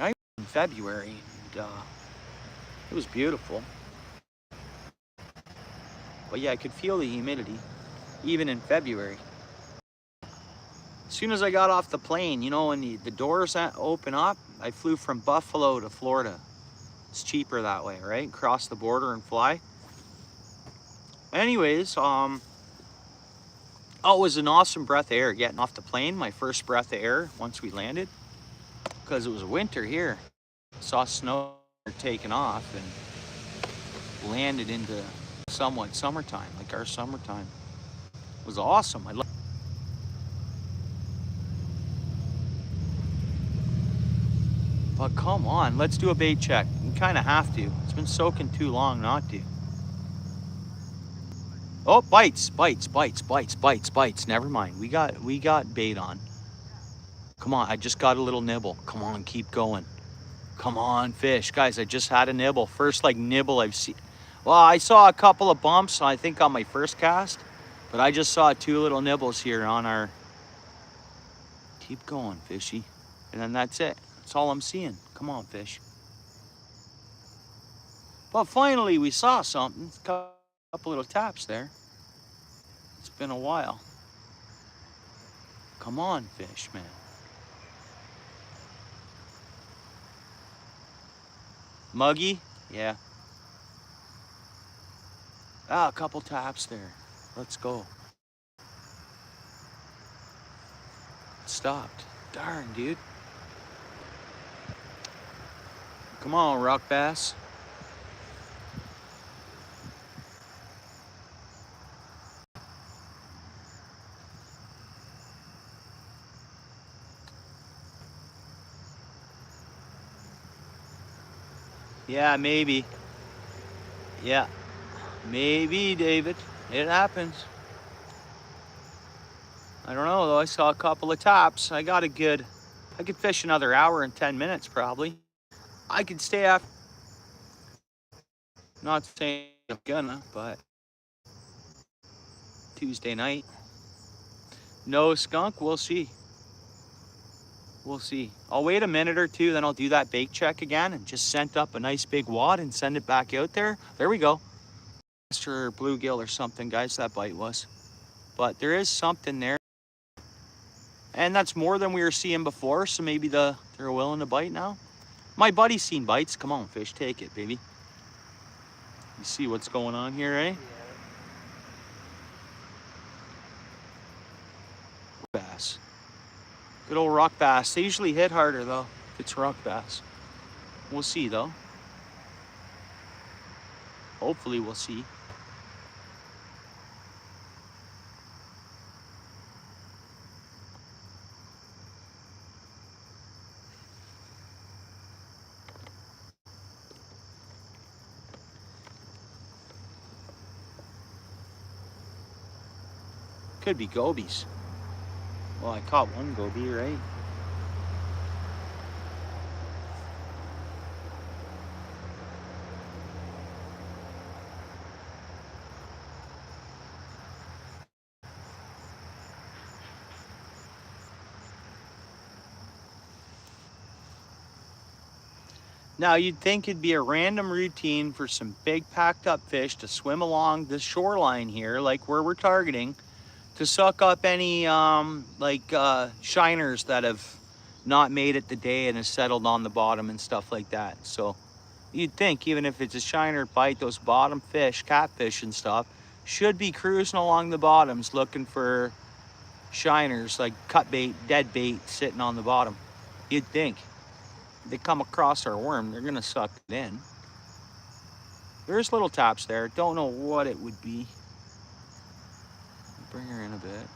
I in February, and, it was beautiful. But yeah, I could feel the humidity even in February. As soon as I got off the plane, you know, when the doors open up, I flew from Buffalo to Florida. It's cheaper that way, right? Cross the border and fly. Anyways, oh, it was an awesome breath of air getting off the plane. My first breath of air once we landed, because it was winter here. Saw snow taking off and landed into somewhat summertime, like our summertime. It was awesome. I love. But come on, let's do a bait check. We kind of have to. It's been soaking too long not to. Oh, bites. Never mind. We got bait on. Come on, I just got a little nibble. Come on, keep going. Come on, fish. Guys, I just had a nibble. First like nibble I've seen. Well, I saw a couple of bumps, I think, on my first cast, but I just saw 2 little nibbles here on our. Keep going, fishy. And then that's it. That's all I'm seeing. Come on, fish. But finally we saw something. A couple little taps there. It's been a while. Come on, fish, man. Muggy? Yeah. Ah, a couple taps there. Let's go. It stopped. Darn, dude. Come on, rock bass. Yeah, maybe. Yeah, maybe, David. It happens. I don't know, though. I saw a couple of taps. I could fish another hour and 10 minutes, probably. I could stay after. Not saying I'm gonna, but Tuesday night. No skunk, we'll see. We'll see. I'll wait a minute or two, then I'll do that bait check again and just scent up a nice big wad and send it back out there. There we go. Or bluegill or something, guys, that bite was. But there is something there. And that's more than we were seeing before, so maybe they're willing to bite now. My buddy's seen bites. Come on, fish, take it, baby. You see what's going on here, eh? Yeah. Bass. Good old rock bass. They usually hit harder though if it's rock bass. We'll see though. Hopefully we'll see. Could be gobies. Well, I caught one goby, right? Now, you'd think it'd be a random routine for some big packed up fish to swim along the shoreline here, like where we're targeting, to suck up any shiners that have not made it the day and has settled on the bottom and stuff like that. So you'd think even if it's a shiner bite, those bottom fish, catfish and stuff, should be cruising along the bottoms looking for shiners like cut bait, dead bait sitting on the bottom. You'd think. They come across our worm, they're gonna suck it in. There's little taps there. Don't know what it would be. Bring her in a bit.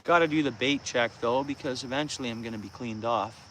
Got to do the bait check though, because eventually I'm gonna be cleaned off.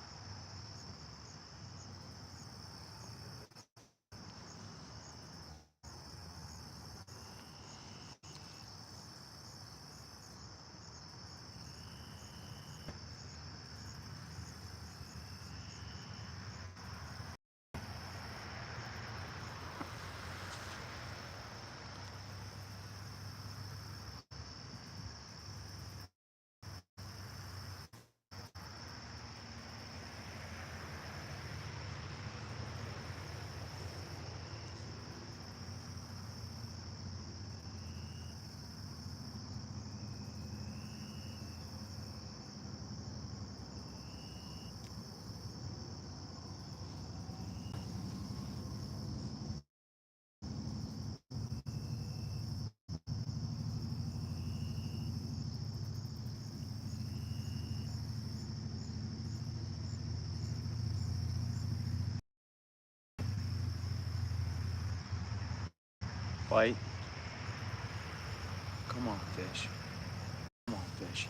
Bite. Come on, fish. Come on, fish.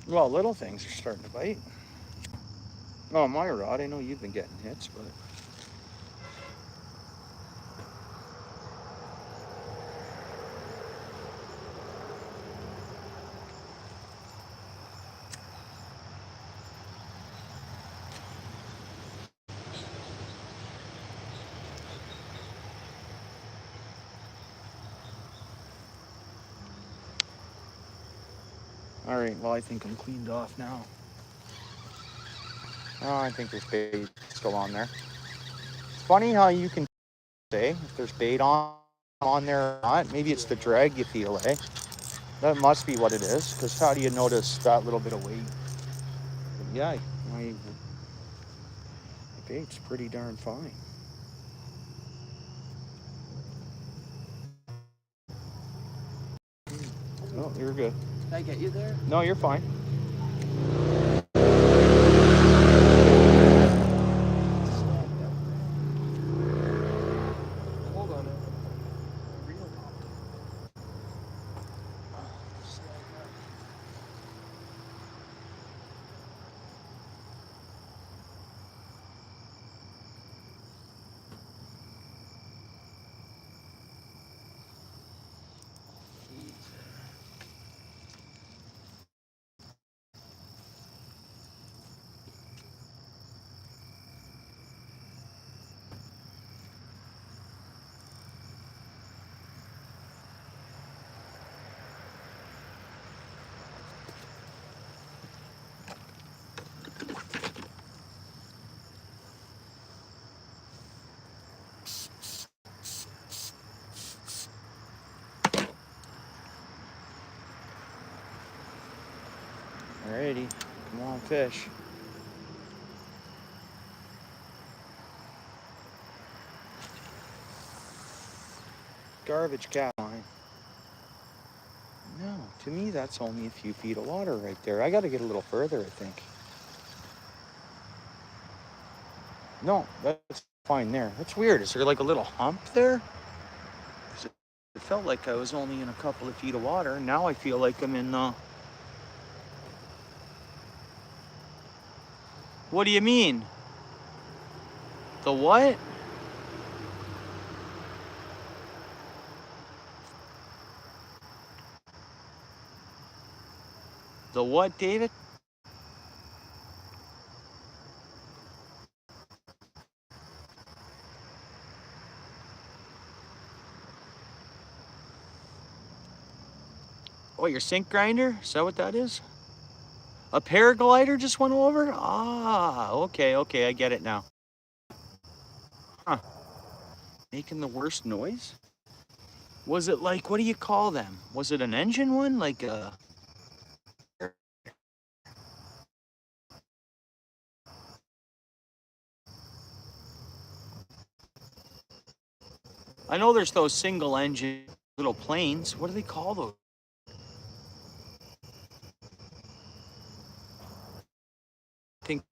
Well, little things are starting to bite. Oh, my rod. I know you've been getting hits, but all right. Well, I think I'm cleaned off now. Oh, I think there's bait still on there. It's funny how you can say if there's bait on there or not. Maybe it's the drag you feel, eh? That must be what it is. Because how do you notice that little bit of weight? But yeah, my bait's pretty darn fine. No, you're good. Did I get you there? No, you're fine. Hold on. A reel popped up. Alrighty, come on, fish. Garbage cat line. No, to me that's only a few feet of water right there. I gotta get a little further, I think. No, that's fine there. That's weird. Is there like a little hump there? 'Cause it felt like I was only in a couple of feet of water. Now I feel like I'm in What do you mean? The what? The what, David? Oh, your sink grinder? Is that what that is? A paraglider just went over? Ah, okay, I get it now. Huh. Making the worst noise? Was it like, what do you call them? Was it an engine one? Like a. I know there's those single engine little planes. What do they call those? I think.